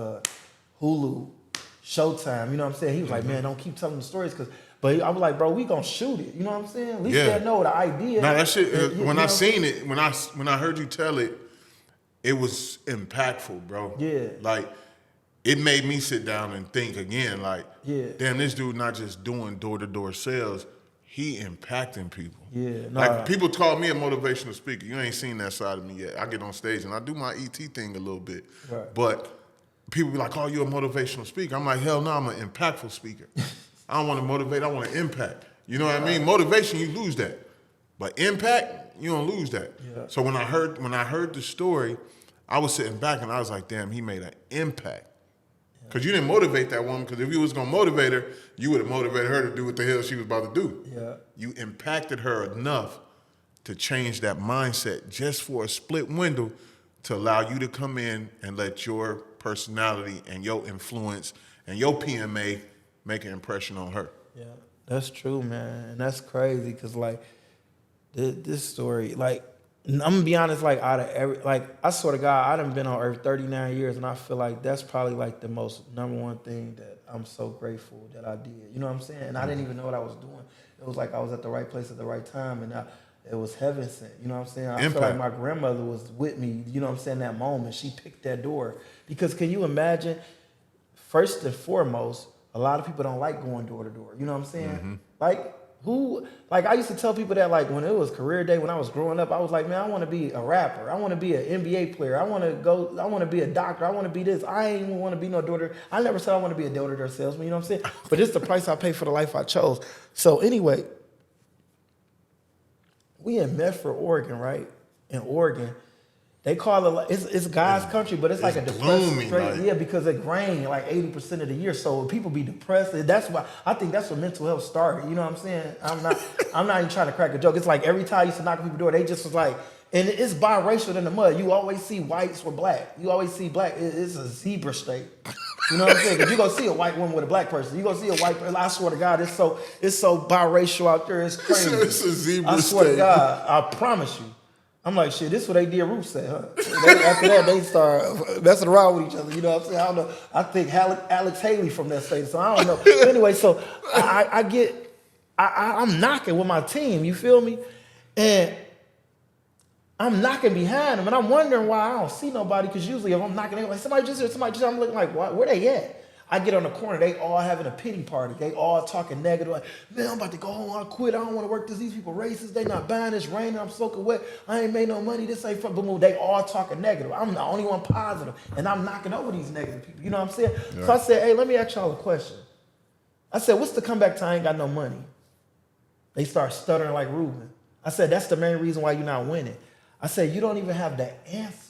Hulu, Showtime, you know what I'm saying? He was like, man, don't keep telling the stories, but I was like, bro, we gonna shoot it, you know what I'm saying? At least they know the idea. Now that shit, when I seen it, when I heard you tell it, it was impactful, bro. Yeah. Like, it made me sit down and think again, like, damn, this dude not just doing door-to-door sales, he impacting people. Yeah, no, like people call me a motivational speaker. You ain't seen that side of me yet. I get on stage and I do my ET thing a little bit. Right. But people be like, oh, you a motivational speaker. I'm like, hell no, I'm an impactful speaker. I don't want to motivate, I want to impact. You know what I mean? Motivation, you lose that. But impact, you don't lose that. Yeah. So when I heard the story, I was sitting back and I was like, damn, he made an impact. Because you didn't motivate that woman, because if you was going to motivate her, you would have motivated her to do what the hell she was about to do. Yeah. You impacted her enough to change that mindset just for a split window to allow you to come in and let your personality and your influence and your PMA make an impression on her. Yeah, that's true, man. And that's crazy because, like, this story, like, I'm gonna be honest, like, out of every, like, I swear to God, I done been on earth 39 years, and I feel like that's probably like the most number one thing that I'm so grateful that I did. You know what I'm saying? And I didn't even know what I was doing. It was like I was at the right place at the right time, and it was heaven sent. You know what I'm saying? I feel like my grandmother was with me. You know what I'm saying? That moment, she picked that door. Because can you imagine first and foremost, a lot of people don't like going door to door. You know what I'm saying? Like I used to tell people that like when it was career day, when I was growing up, I was like, man, I want to be a rapper. I want to be an NBA player. I want to be a doctor. I want to be this. I ain't even want to be no door. I never said I want to be a door to door salesman. You know what I'm saying? But it's the price I pay for the life I chose. So anyway, we in Medford, Oregon, right? In Oregon. They call it, it's God's country, but it's like a depressing straight. Yeah, because it rains like 80% of the year. So people be depressed. That's why I think that's where mental health started. You know what I'm saying? I'm not even trying to crack a joke. It's like every time I used to knock on people's door, they just was like, and it's biracial in the mud. You always see whites with black. You always see black. It's a zebra state. You know what I'm saying? Because you're going to see a white woman with a black person. You're going to see a white person. I swear to God, it's so biracial out there. It's crazy. It's a zebra state. I swear to God, I promise you. I'm like, shit, this is what they did Ruth said, huh? After that, they start messing around with each other. You know what I'm saying? I don't know. I think Alex Haley from that state, so I don't know. But anyway, so I'm knocking with my team, you feel me? And I'm knocking behind them, and I'm wondering why I don't see nobody, because usually if I'm knocking, they're like, somebody just here, I'm looking like, where they at? I get on the corner, they all having a pity party. They all talking negative, like, man, I'm about to go home, I quit, I don't want to work this. These people racist, they not buying, it's raining, I'm soaking wet, I ain't made no money, this ain't fun. Boom, they all talking negative. I'm the only one positive, and I'm knocking over these negative people, you know what I'm saying? Yeah. So I said, hey, let me ask y'all a question. I said, what's the comeback time? I ain't got no money. They start stuttering like Reuben. I said, that's the main reason why you're not winning. I said, you don't even have the answers.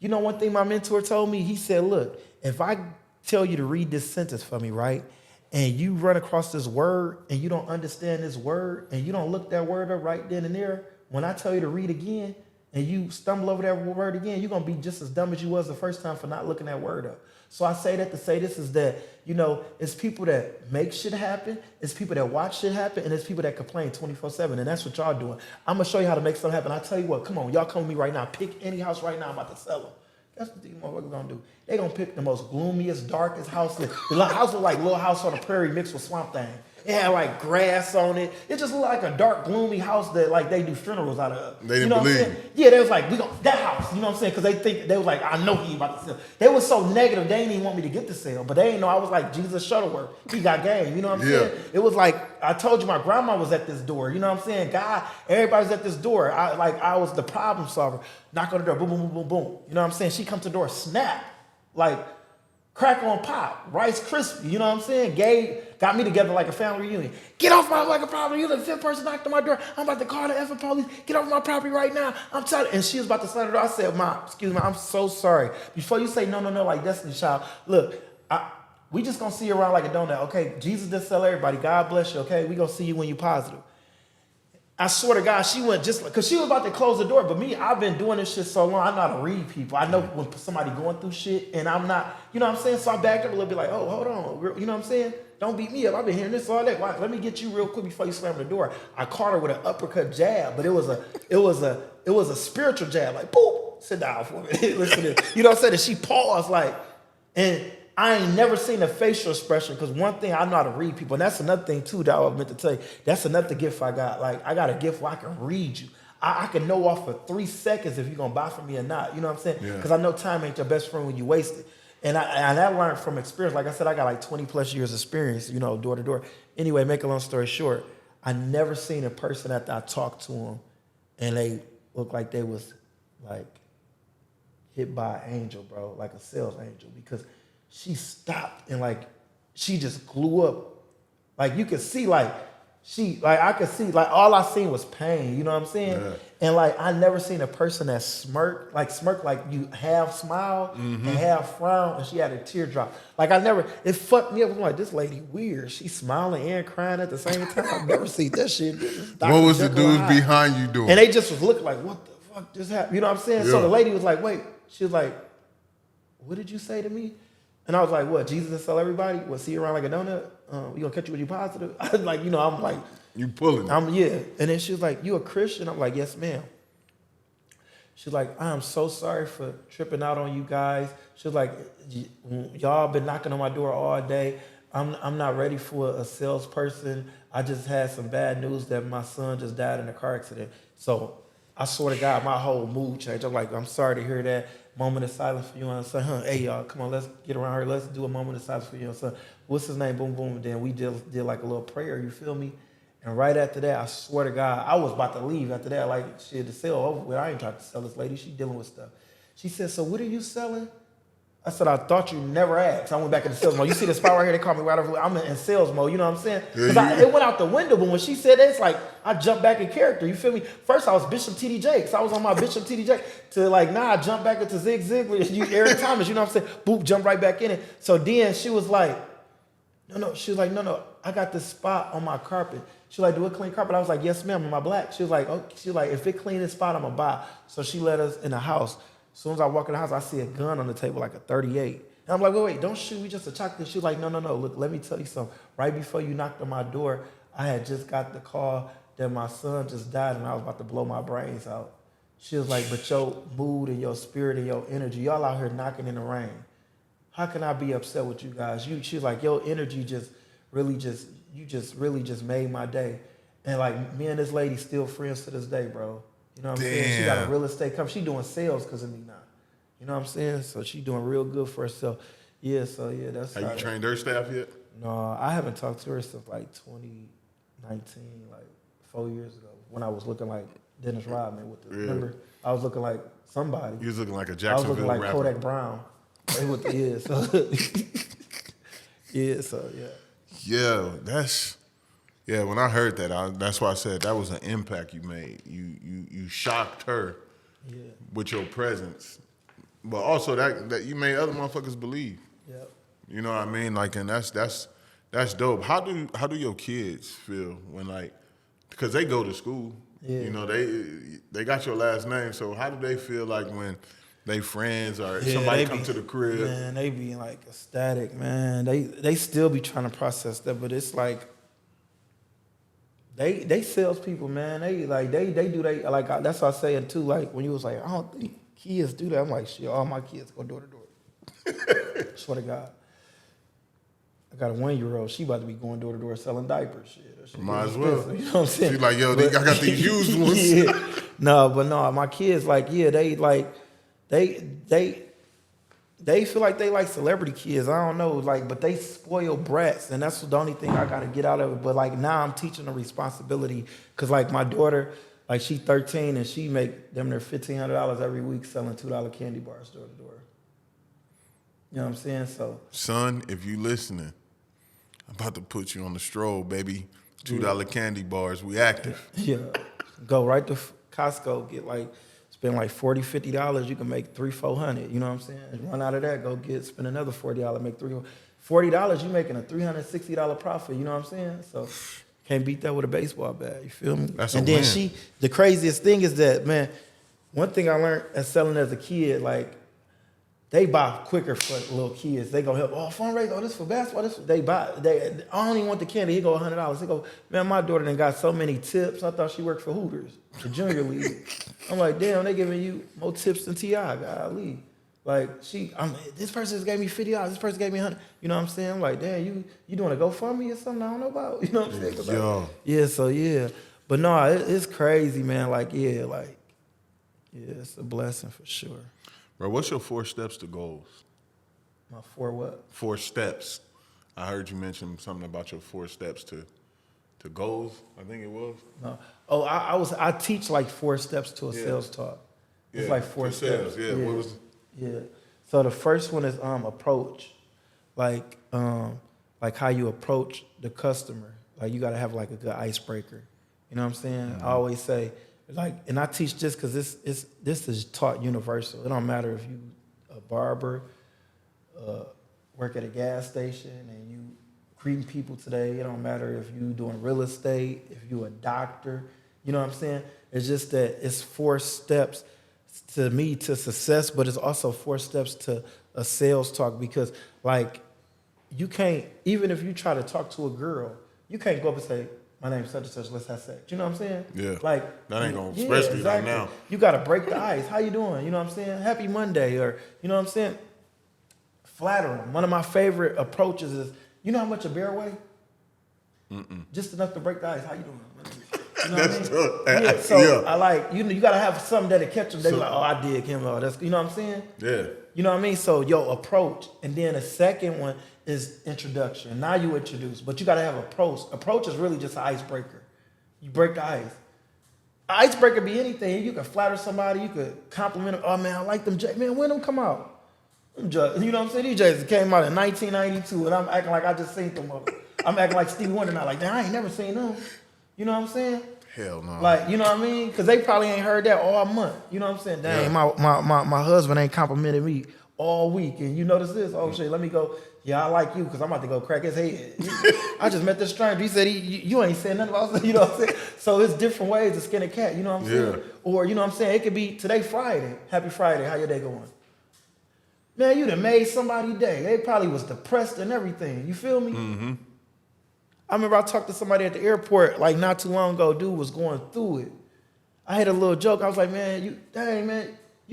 You know one thing my mentor told me? He said, look, if I tell you to read this sentence for me, right, and you run across this word and you don't understand this word and you don't look that word up right then and there, when I tell you to read again and you stumble over that word again, you're going to be just as dumb as you was the first time for not looking that word up. So I say that to say this is that, you know, it's people that make shit happen, it's people that watch shit happen, and it's people that complain 24/7, and that's what y'all doing. I'm going to show you how to make something happen. I tell you what, come on, y'all come with me right now. Pick any house right now. I'm about to sell them. That's what these motherfuckers going to do. They going to pick the most gloomiest, darkest house. The house look like Little House on the Prairie mixed with Swamp Thing. It had like grass on it. It just looked like a dark, gloomy house that like they do funerals out of. They didn't believe. Yeah, they was like, that house. You know what I'm saying? Because they was like, I know he about to sell. They was so negative, they didn't even want me to get the sale. But they didn't know I was like Jesus Shuttleworth. He got game. You know what I'm saying? It was like, I told you my grandma was at this door. You know what I'm saying? God, everybody's at this door. I was the problem solver. Knock on the door, boom, boom, boom, boom, boom. You know what I'm saying? She comes to the door, snap. Like, crack on pop, Rice Krispie, you know what I'm saying? Got me together like a family reunion. Get off my like a property. You're the fifth person knocked on my door. I'm about to call the effing police. Get off my property right now. I'm telling you. And she was about to slam the door. I said, Ma, excuse me, I'm so sorry. Before you say no, like Destiny Child, look, we just gonna see you around like a donut, okay? Jesus didn't sell everybody. God bless you, okay? We gonna see you when you're positive. I swear to God, she went just because she was about to close the door. But me, I've been doing this shit so long, I know how to read people. I know when somebody going through shit and I'm not, you know what I'm saying? So I backed up a little bit like, oh, hold on. You know what I'm saying? Don't beat me up. I've been hearing this all day. Why? Let me get you real quick before you slam the door. I caught her with an uppercut jab, but it was a spiritual jab, like, boop, sit down for me. Listen to this. You know what I'm saying? And she paused like, and I ain't never seen a facial expression, because one thing I know how to read people, and that's another thing too that I was meant to tell you. That's another gift I got. Like, I got a gift where I can read you. I can know off for 3 seconds if you're gonna buy from me or not. You know what I'm saying? Because I know time ain't your best friend when you waste it. And I learned from experience. Like I said, I got like 20 plus years experience, you know, door to door. Anyway, make a long story short, I never seen a person after I talked to them and they looked like they was like hit by an angel, bro, like a sales angel, because she stopped and like she just glue up. Like you could see like I could see like all I seen was pain, you know what I'm saying? Yeah. And like I never seen a person that smirked like you half smile and half frown, and she had a teardrop. Like it fucked me up. I'm like, this lady weird. She's smiling and crying at the same time. I've never seen that shit. What was the dudes behind you doing? And they just was looking like, what the fuck just happened? You know what I'm saying? Yeah. So the lady was like, wait. She was like, what did you say to me? And I was like, what, Jesus will sell everybody? What, see you around like a donut? We gonna catch you when you positive? I was like, you know, I'm like, you pulling it. Yeah. And then she was like, you a Christian? I'm like, yes, ma'am. She's like, I am so sorry for tripping out on you guys. She was like, y'all been knocking on my door all day. I'm not ready for a salesperson. I just had some bad news that my son just died in a car accident. So I swear to God, my whole mood changed. I'm like, I'm sorry to hear that. moment of silence for you and son. Huh, hey y'all, come on, let's get around here. Let's do a moment of silence for you and son. What's his name? Boom, boom. And then we did like a little prayer. You feel me? And right after that, I swear to God, I was about to leave after that. Like, shit, the sale over with. I ain't trying to sell this lady. She dealing with stuff. She said, so what are you selling? I said, I thought you never asked. I went back into sales mode. You see the spot right here? They call me right over. I'm in sales mode. You know what I'm saying? Because it went out the window. But when she said that, it's like I jumped back in character. You feel me? First, I was Bishop T.D. Jakes. I was on my Bishop T.D. Jakes to like, nah, I jumped back into Zig Ziglar. You, Eric Thomas. You know what I'm saying? Boop, jump right back in it. So then she was like, no. She was like, no. I got this spot on my carpet. She was like, do it clean carpet? I was like, yes, ma'am. Am I black? She was like, oh. She was like, if it clean this spot, I'm gonna buy. So she let us in the house. As soon as I walk in the house, I see a gun on the table, like a 38. And I'm like, wait, don't shoot me, just a chocolate. She was like, no. Look, let me tell you something. Right before you knocked on my door, I had just got the call that my son just died and I was about to blow my brains out. She was like, but your mood and your spirit and your energy, y'all out here knocking in the rain. How can I be upset with you guys? She was like, your energy really made my day. And like, me and this lady still friends to this day, bro. You know what I'm saying? She got a real estate company. She doing sales because of me now. You know what I'm saying? So she doing real good for herself. Yeah, so yeah, that's Have you trained her staff yet? No, I haven't talked to her since like 2019, like 4 years ago, when I was looking like Dennis Rodman with the, remember? I was looking like somebody. You was looking like a I was Jacksonville looking like rapper. Kodak Brown. They with the Yeah, when I heard that, that's why I said that was an impact you made. You shocked her with your presence. But also that you made other motherfuckers believe. Yep. You know what I mean? Like, and that's dope. How do your kids feel when, like, because they go to school. Yeah. You know, they got your last name. So how do they feel like when they friends or somebody come to the crib? Man, they be like ecstatic, man. They still be trying to process that, but it's like they salespeople, man. They do like that's what I say too. Like when you was like, I don't think kids do that. I'm like, shit, all my kids go door to door. Swear to God. I got a 1-year-old. She about to be going door to door selling diapers. Shit. Might as well. You know what I'm saying? She's like, yo, I got these used ones. Yeah. No, my kids like, yeah, they feel like they like celebrity kids. I don't know, like, but they spoil brats, and that's the only thing I gotta get out of it. But like now, I'm teaching them responsibility, cause like my daughter, like she's 13 and she make them their $1,500 every week selling $2 candy bars door to door. You know what I'm saying? So, son, if you listening, I'm about to put you on the stroll, baby. $2 candy bars. We active. Yeah, go right to Costco, spend like $40, $50. You can make $300-$400. You know what I'm saying? Run out of that, spend another $40, make $40. You making a $360 profit. You know what I'm saying? So can't beat that with a baseball bat. You feel me? That's and a then win. The craziest thing is that, man, one thing I learned as selling as a kid, like they buy quicker for little kids. They go help. Oh, fundraiser. Oh, this for basketball. They buy. I don't even want the candy. He go $100. He go, man, my daughter done got so many tips. I thought she worked for Hooters, the junior league. I'm like, damn, they giving you more tips than T.I. Golly. Like this person just gave me $50. This person gave me $100. You know what I'm saying? I'm like, damn, you doing a GoFundMe or something I don't know about? You know what I'm saying? Yo. Yeah. So yeah, but no, it's crazy, man. Like yeah, it's a blessing for sure. Bro, what's your 4 steps to goals? My 4 what? 4 steps. I heard you mention something about your 4 steps to goals. I think it was. No. Oh, I teach like 4 steps to a sales talk. It's like 4 steps. Sales. Yeah. What was? Yeah. So the first one is approach, like how you approach the customer. Like you got to have like a good icebreaker. You know what I'm saying? Mm-hmm. I always say. And I teach this because this is taught universal. It don't matter if you a barber, work at a gas station, and you greeting people today. It don't matter if you doing real estate, if you a doctor. You know what I'm saying? It's just that it's 4 steps to me to success, but it's also 4 steps to a sales talk because like you can't, even if you try to talk to a girl, you can't go up and say, my name's such and such, let's have sex. You know what I'm saying? Yeah. Like that ain't gonna express me right now. You gotta break the ice. How you doing? You know what I'm saying? Happy Monday, or you know what I'm saying? Flatter them. One of my favorite approaches is, you know how much a bear weigh? Just enough to break the ice. How you doing? You know what I That's mean? true. Yeah. So Yeah. I like you gotta have something that'll catch them. They be So- like, oh, I dig him. Oh, that's you know what I'm saying? Yeah. You know what I mean? So approach, and then the second one is introduction. Now you introduce, but you gotta have approach. Approach is really just an icebreaker. You break the ice. An icebreaker be anything. You can flatter somebody. You could compliment them. Oh man, I like them. Man, when them come out? You know what I'm saying? These J's came out in 1992, and I'm acting like I just seen them. I'm acting like Stevie Wonder now. Like, damn, I ain't never seen them. You know what I'm saying? Hell no. Like, you know what I mean? Because they probably ain't heard that all month. You know what I'm saying? Dang, Yeah. my husband ain't complimented me all week. And you notice this? Oh, shit, let me go. Yeah, I like you because I'm about to go crack his head. I just met this stranger. He said, you ain't saying nothing about it. You know what I'm saying? So it's different ways to skin a cat. You know what I'm saying? Yeah. Or, you know what I'm saying? It could be today Friday. Happy Friday. How your day going? Man, you done made somebody's day. They probably was depressed and everything. You feel me? Mm-hmm. I remember I talked to somebody at the airport like not too long ago. Dude was going through it. I had a little joke. I was like, man, you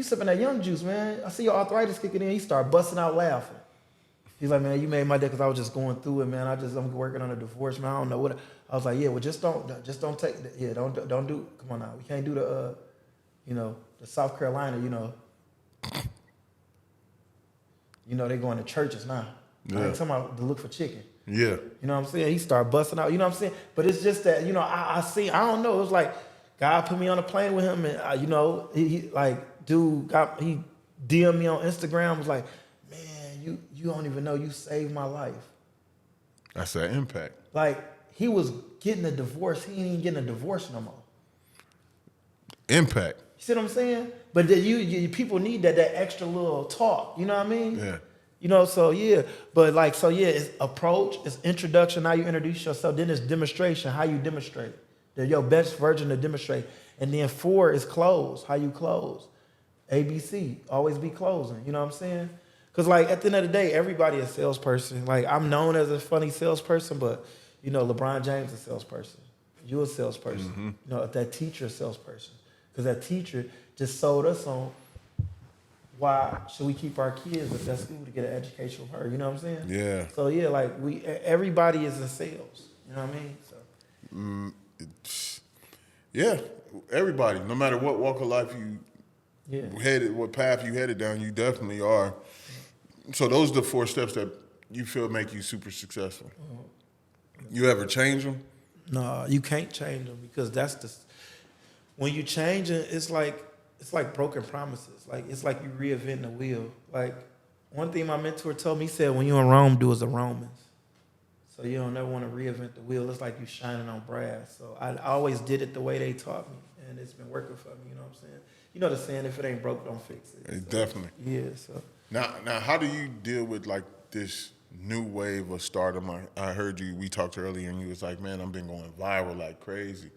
sipping that young juice, man. I see your arthritis kicking in. He started busting out laughing. He's like, man, you made my day because I was just going through it, man. I'm working on a divorce, man. I don't know what. I was like, yeah, well, just don't take, don't do. Come on now, we can't do the South Carolina, they going to churches now. Yeah. I ain't talking about to look for chicken. Yeah. You know what I'm saying? He started busting out. You know what I'm saying? But it's just that, I see, I don't know. It was like God put me on a plane with him and, he DM'd me on Instagram, was like, man, you don't even know you saved my life. That's that impact. Like, he was getting a divorce. He ain't even getting a divorce no more. Impact. You see what I'm saying? But people need that extra little talk. You know what I mean? Yeah. So yeah. But it's approach, it's introduction, how you introduce yourself. Then it's demonstration, how you demonstrate. They're your best version to demonstrate. And then 4 is close, how you close. ABC, always be closing. You know what I'm saying? Because at the end of the day, everybody is a salesperson. Like, I'm known as a funny salesperson, but LeBron James is a salesperson. You a salesperson. Mm-hmm. That teacher is a salesperson. Because that teacher just sold us on why should we keep our kids at that school to get an education from her. You know what I'm saying? Yeah. So yeah, everybody is in sales. You know what I mean? So. Yeah. Everybody, no matter what walk of life you headed, what path you headed down, you definitely are. So those are the 4 steps that you feel make you super successful. You ever change them? No, you can't change them because when you change it, it's like broken promises. Like, it's like you reinventing the wheel. Like, one thing my mentor told me, he said, when you're in Rome, do as the Romans. So you don't never want to reinvent the wheel. It's like you shining on brass. So I always did it the way they taught me, and it's been working for me. You know what I'm saying? You know the saying, if it ain't broke, don't fix it. So, Definitely. Yeah, so. Now, how do you deal with this new wave of stardom? I heard we talked earlier, and you was like, man, I've been going viral like crazy.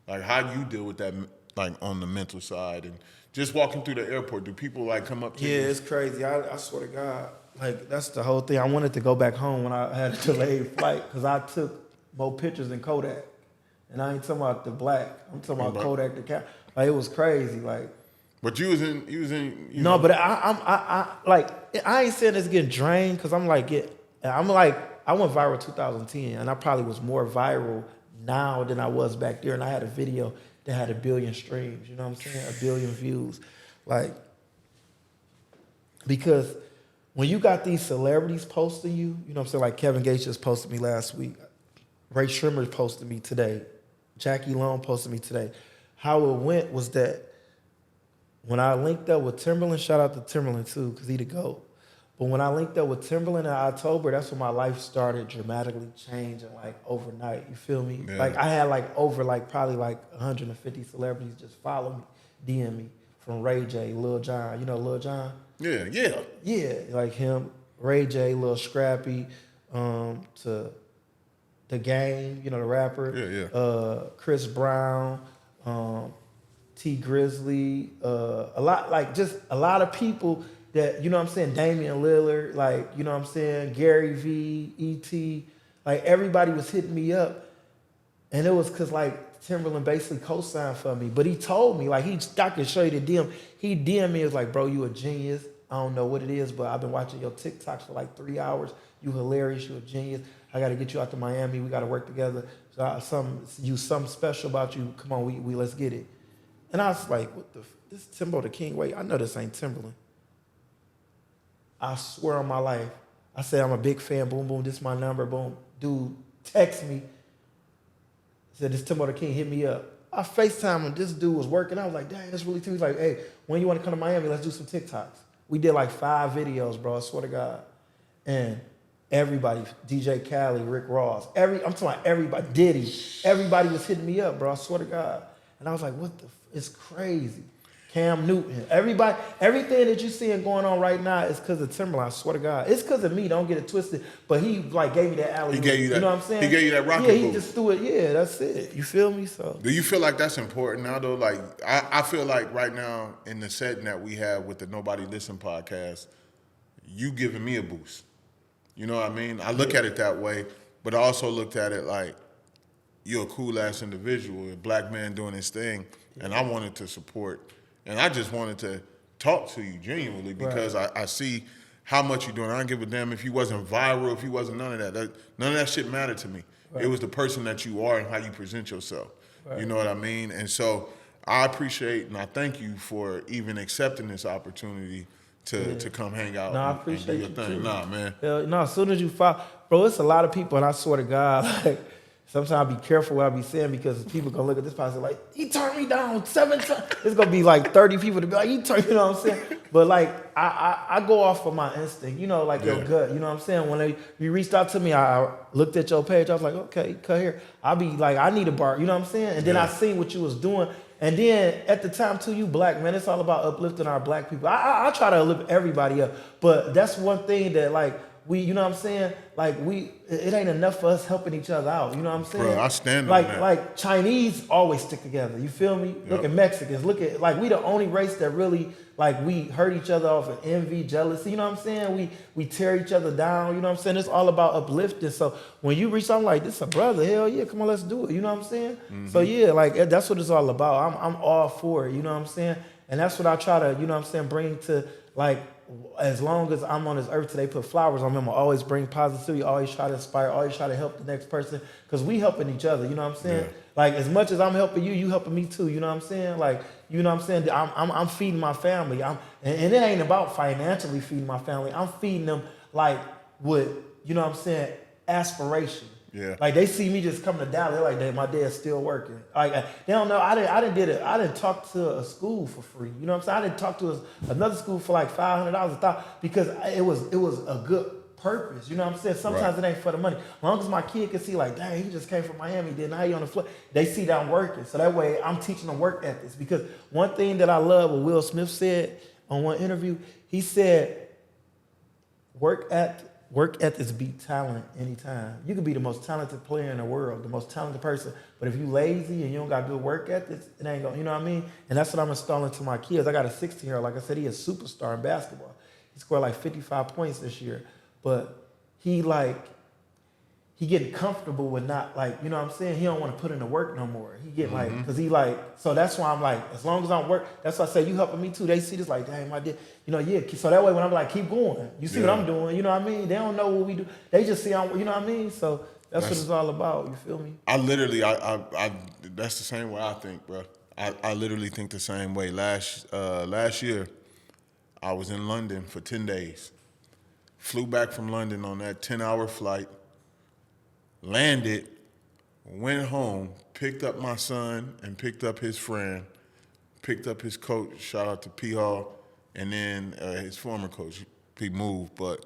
Like, how do you deal with that, like, on the mental side? And just walking through the airport, do people, come up to you? Yeah, it's crazy. I swear to God. That's the whole thing. I wanted to go back home when I had a delayed flight because I took more pictures than Kodak. And I ain't talking about the black. I'm talking about Kodak the cat. It was crazy. But you was in. No, but I ain't saying it's getting drained because I went viral 2010, and I probably was more viral now than I was back there. And I had a video that had 1 billion streams. You know what I'm saying? 1 billion views, because when you got these celebrities posting you, you know what I'm saying? Like Kevin Gates just posted me last week. Ray Shrimmer posted me today. Jackie Long posted me today. How it went was that when I linked up with Timberland, shout out to Timberland too, because he the GOAT. But when I linked up with Timberland in October, that's when my life started dramatically changing, overnight. You feel me? Yeah. I had over probably 150 celebrities just follow me, DM me, from Ray J, Lil Jon. You know Lil Jon? Yeah. Yeah, like him, Ray J, Lil Scrappy, to The Game, the rapper. Yeah. Chris Brown, T Grizzly, a lot of people that, you know what I'm saying, Damian Lillard, you know what I'm saying, Gary V, E.T., everybody was hitting me up. And it was because, Timberland basically co-signed for me. But he told me, I can show you the DM. He DM'd me, he was like, bro, you a genius. I don't know what it is, but I've been watching your TikToks for 3 hours. You hilarious, you a genius. I got to get you out to Miami. We got to work together. You something special about you. Come on, we let's get it. And I was like, what the? This Timbo the King. Wait, I know this ain't Timberland. I swear on my life. I said, I'm a big fan. Boom, boom. This is my number. Boom. Dude, text me. Said, this Timbo the King, hit me up. I FaceTime when this dude was working. I was like, dang, that's really too. He's like, hey, when you want to come to Miami, let's do some TikToks. We did like 5 videos, bro. I swear to God. And everybody, DJ Khaled, Rick Ross, I'm talking about everybody, Diddy, everybody was hitting me up, bro. I swear to God. And I was like, what the? It's crazy. Cam Newton, everybody, everything that you're seeing going on right now is because of Timberland. I swear to God, it's because of me. Don't get it twisted. But he like gave me that alley. He gave you that. You know what I'm saying? He gave you that rocket boost. boost. He just threw it. Yeah, that's it. You feel me? So. Do you feel like that's important now, though? Like I feel like right now in the setting that we have with the Nobody Listen podcast, you giving me a boost. You know what I mean? I look at it that way, but I also looked at it like you're a cool ass individual, a black man doing his thing, and I wanted to support. And I just wanted to talk to you genuinely because I see how much you're doing. I don't give a damn if you wasn't viral, if you wasn't none of that. None of that shit mattered to me. Right. It was the person that you are and how you present yourself. Right. You know what I mean? And so I appreciate and I thank you for even accepting this opportunity to come hang out I appreciate and do your thing. Too. Nah, man. As soon as you follow, bro, it's a lot of people, and I swear to God, like, sometimes I be careful what I be saying because people gonna look at this podcast like, he turned me down 7 times. It's gonna be like 30 people to be like, you know what I'm saying? But like, I go off of my instinct, you know, like your gut, you know what I'm saying? When you reached out to me, I looked at your page, I was like, okay, cut here. I'll be like, I need a bar, you know what I'm saying? And then I seen what you was doing. And then at the time too, you black, man, it's all about uplifting our black people. I try to uplift everybody up, but that's one thing that like, you know what I'm saying? Like it ain't enough for us helping each other out. You know what I'm saying? Bro, I stand on that. Like Chinese always stick together. You feel me? Yep. Look at Mexicans. Look at like we the only race that really like we hurt each other off of envy, jealousy. You know what I'm saying? We tear each other down. You know what I'm saying? It's all about uplifting. So when you reach something like this, a brother, hell yeah, come on, let's do it. You know what I'm saying? Mm-hmm. So yeah, like that's what it's all about. I'm all for it. You know what I'm saying? And that's what I try to, you know what I'm saying, bring to like. As long as I'm on this earth today, put flowers on them. I always bring positivity, always try to inspire, always try to help the next person because we helping each other, you know what I'm saying? Yeah. Like as much as I'm helping you, you helping me too, you know what I'm saying? Like, you know what I'm saying? I'm feeding my family. And it ain't about financially feeding my family. I'm feeding them like with, you know what I'm saying, aspiration. Yeah. Like they see me just coming to Dallas, they're like, "Dang, my dad's still working." Like they don't know. I didn't talk to a school for free. You know what I'm saying? I didn't talk to another school for like $500 because it was a good purpose. You know what I'm saying? Sometimes it ain't for the money. As long as my kid can see like, "Dang, he just came from Miami, then now he on the floor." They see that I'm working, so that way I'm teaching them work ethics. Because one thing that I love, what Will Smith said on one interview, he said, "Work ethics beat talent anytime. You can be the most talented player in the world, the most talented person, but if you lazy and you don't got good work ethics, it ain't gonna, you know what I mean?" And that's what I'm installing to my kids. I got a 16-year-old, like I said, he is a superstar in basketball. He scored like 55 points this year, but he getting comfortable with not like, you know what I'm saying? He don't want to put in the work no more. He get like, because he like, so that's why I'm like, as long as I'm work, that's why I say you helping me too. They see this like, dang, my dad, you know, yeah. So that way when I'm like, keep going, you see what I'm doing, you know what I mean? They don't know what we do. They just see, you know what I mean? So that's what it's all about, you feel me? I literally, I that's the same way I think, bro. I literally think the same way. Last year, I was in London for 10 days. Flew back from London on that 10-hour flight. Landed, went home, picked up my son and picked up his friend, picked up his coach, shout out to P. Hall, and then his former coach, he moved, but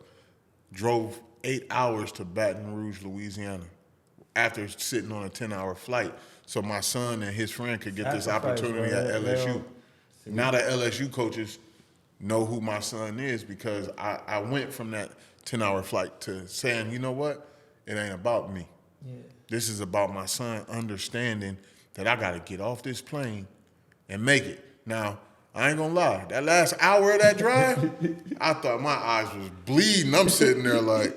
drove 8 hours to Baton Rouge, Louisiana after sitting on a 10-hour flight so my son and his friend could get this opportunity at LSU. Now the LSU coaches know who my son is because I went from that 10-hour flight to saying, you know what? It ain't about me. Yeah. This is about my son understanding that I got to get off this plane and make it. Now, I ain't going to lie. That last hour of that drive, I thought my eyes was bleeding. I'm sitting there like,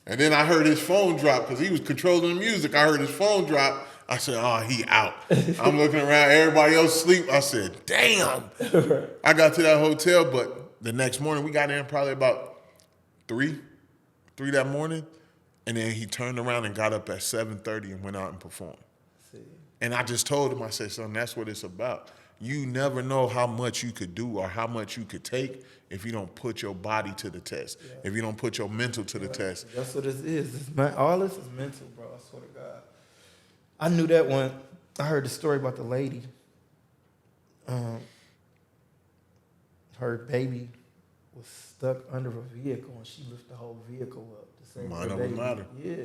and then I heard his phone drop because he was controlling the music. I heard his phone drop. I said, oh, he out. I'm looking around, everybody else asleep. I said, damn. I got to that hotel, but the next morning, we got in probably about 3 that morning. And then he turned around and got up at 7:30 and went out and performed. See. And I just told him, I said, son, that's what it's about. You never know how much you could do or how much you could take if you don't put your body to the test, if you don't put your mental to the test. That's what this is. All this is mental, bro. I swear to God. I knew that when I heard the story about the lady. Her baby was stuck under a vehicle, and she lifted the whole vehicle up to save Mind her over baby. matter. Yeah.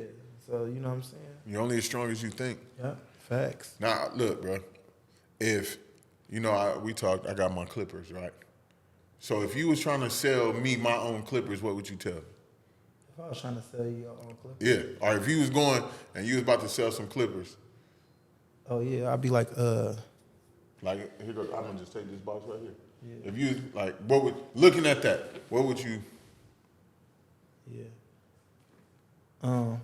So, you know what I'm saying? You're only as strong as you think. Yeah. Facts. Now, look, bro. If, you know, we talked, I got my clippers, right? So if you was trying to sell me my own clippers, what would you tell me? If I was trying to sell you your own clippers. Yeah. Or if you was going and you was about to sell some clippers. Oh, yeah. I'd be like, Like, here goes, I'm going to just take this box right here. Yeah. If you, like, looking at that, what would you? Yeah. How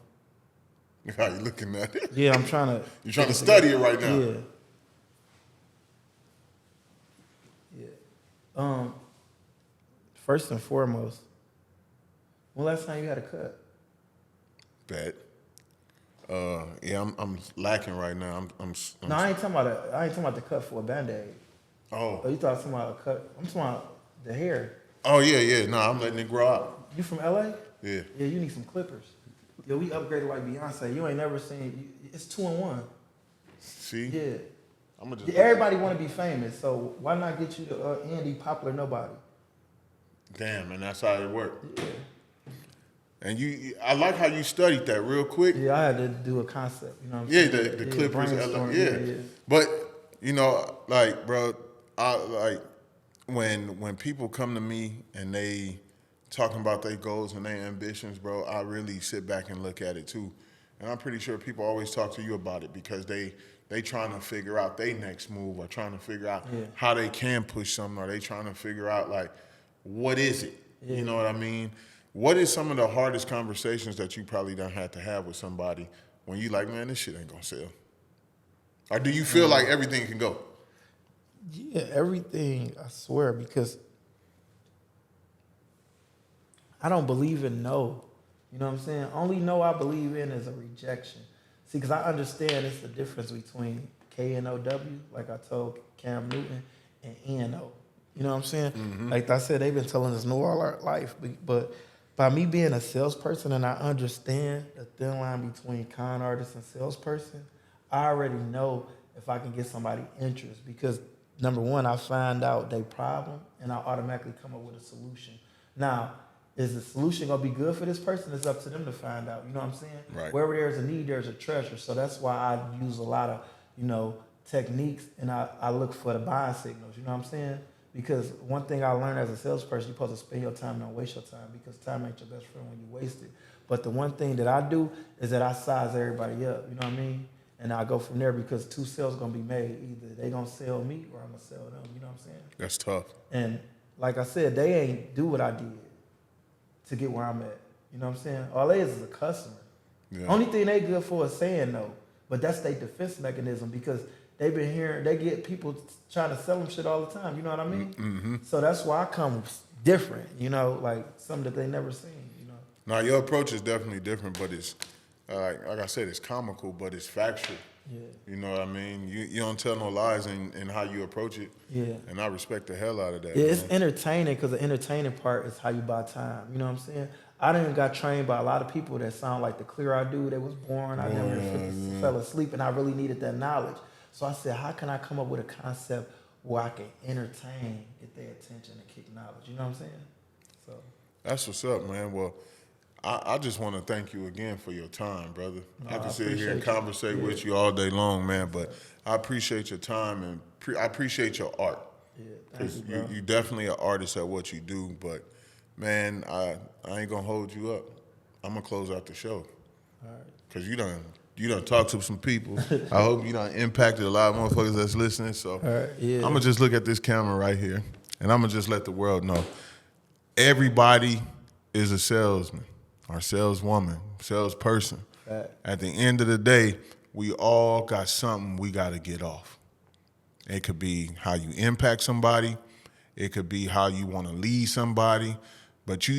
you looking at it? Yeah, I'm trying to. You're trying to study it right now. Yeah. Yeah. First and foremost, when last time you had a cut? Bet. Yeah, I'm lacking right now. I'm No, I ain't talking about the cut for a Band-Aid. Oh. Oh, you thought something about a cut? I'm talking about the hair. Oh yeah. No, I'm letting it grow out. You from LA? Yeah. Yeah, you need some clippers. Yo, we upgraded like Beyonce. You ain't never seen. It's 2-in-1. See? Yeah. I'm gonna just. Everybody want to be famous, so why not get you the Andy Popular Nobody? Damn, and that's how it worked. Yeah. And I like how you studied that real quick. Yeah, I had to do a concept. You know what I'm Yeah, saying? the Clippers. brainstorm, Yeah. But you know, like, bro, I like when people come to me and they talking about their goals and their ambitions, bro, I really sit back and look at it too. And I'm pretty sure people always talk to you about it because they trying to figure out their next move or trying to figure out how they can push something, or they trying to figure out, like, what is it? Yeah. You know what I mean? What is some of the hardest conversations that you probably done had to have with somebody when you like, man, this shit ain't gonna sell? Or do you feel like everything can go? Yeah, everything, I swear, because I don't believe in no. You know what I'm saying? Only no I believe in is a rejection. See, because I understand it's the difference between K-N-O-W, like I told Cam Newton, and E-N-O. You know what I'm saying? Mm-hmm. Like I said, they've been telling us no all our life. But by me being a salesperson and I understand the thin line between con artist and salesperson, I already know if I can get somebody interest. Because, number one, I find out their problem and I automatically come up with a solution. Now, is the solution going to be good for this person? It's up to them to find out. You know what I'm saying? Right. Wherever there's a need, there's a treasure. So that's why I use a lot of, techniques, and I look for the buying signals. You know what I'm saying? Because one thing I learned as a salesperson, you're supposed to spend your time, don't waste your time, because time ain't your best friend when you waste it. But the one thing that I do is that I size everybody up. You know what I mean? And I go from there, because two sales going to be made. Either they going to sell me or I'm going to sell them. You know what I'm saying? That's tough. And like I said, they ain't do what I did to get where I'm at. You know what I'm saying? All they is a customer. Yeah. Only thing they good for is saying no. But that's their defense mechanism, because they've been hearing, they get people trying to sell them shit all the time. You know what I mean? Mm-hmm. So that's why I come different, like something that they never seen, Now, your approach is definitely different, but it's, like I said, it's comical, but it's factual. Yeah. You know what I mean? You don't tell no lies in how you approach it. Yeah. And I respect the hell out of that. Yeah, it's man. entertaining, because the entertaining part is how you buy time. You know what I'm saying? I done got trained by a lot of people that sound like the clear I do. They was born, I never fell asleep, and I really needed that knowledge. So I said, how can I come up with a concept where I can entertain, get their attention, and kick knowledge? You know what I'm saying? So That's what's up, man. Well, I just want to thank you again for your time, brother. I can sit here and conversate with you all day long, man, but I appreciate your time, and I appreciate your art. Yeah, thank you, bro. You definitely an artist at what you do, but, man, I ain't going to hold you up. I'm going to close out the show. All right. Because you done talked to some people. I hope you done impacted a lot of motherfuckers that's listening. So I'm going to just look at this camera right here, and I'm going to just let the world know. Everybody is a salesman or saleswoman, salesperson. Right. At the end of the day, we all got something we got to get off. It could be how you impact somebody. It could be how you want to lead somebody. But you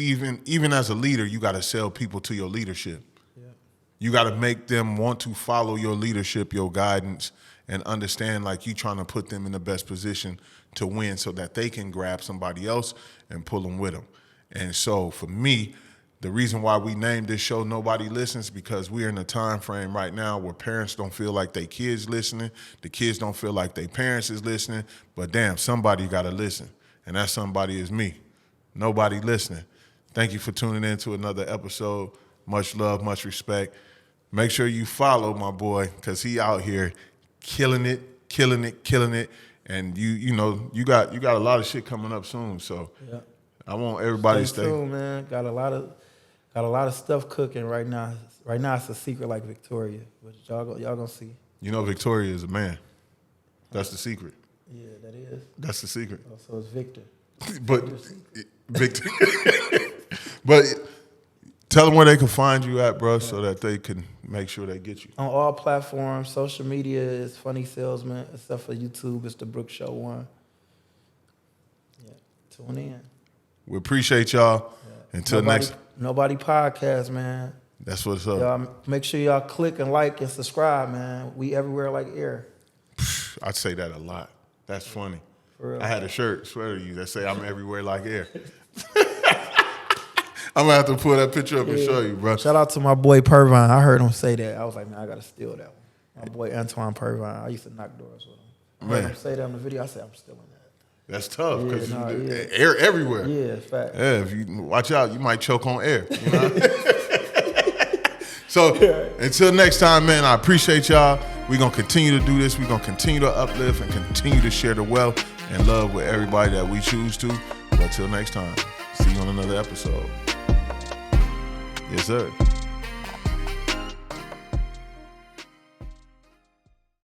even as a leader, you got to sell people to your leadership. Yeah. You got to make them want to follow your leadership, your guidance, and understand like you trying to put them in the best position to win so that they can grab somebody else and pull them with them. And so for me, the reason why we named this show Nobody Listens, because we're in a time frame right now where parents don't feel like their kids listening, the kids don't feel like their parents is listening, but damn, somebody got to listen. And that somebody is me. Nobody listening. Thank you for tuning in to another episode. Much love, much respect. Make sure you follow my boy, because he out here killing it. And you know, you got a lot of shit coming up soon. So yeah. I want everybody to stay tuned, man. Got a lot of stuff cooking right now. Right now it's a secret like Victoria, but y'all gonna see. You know Victoria is a man. That's the secret. Yeah, that is. That's the secret. Oh, so it's Victor. But Victor. But tell them where they can find you at, bro, so that they can make sure they get you. On all platforms, social media is Funny Salesman, except for YouTube, it's the Brooke Show 1. Yeah, tune in. We appreciate y'all. Yeah. Until next. Nobody podcast, man. That's what's up. Y'all make sure y'all click and like and subscribe, man. We everywhere like air. I'd say that a lot. That's funny. For real. I had a shirt, swear to you, that say I'm everywhere like air. I'm gonna have to pull that picture up and show you, bro. Shout out to my boy Pervine. I heard him say that. I was like, man, I gotta steal that one. My boy Antoine Pervine. I used to knock doors with him. I heard him say that in the video. I said, I'm stealing that. That's tough because air everywhere. Yeah, it's fact. Yeah, if you watch out, you might choke on air. You know? So until next time, man, I appreciate y'all. We're gonna continue to do this. We're gonna continue to uplift and continue to share the wealth and love with everybody that we choose to. But till next time, see you on another episode. Yes, sir.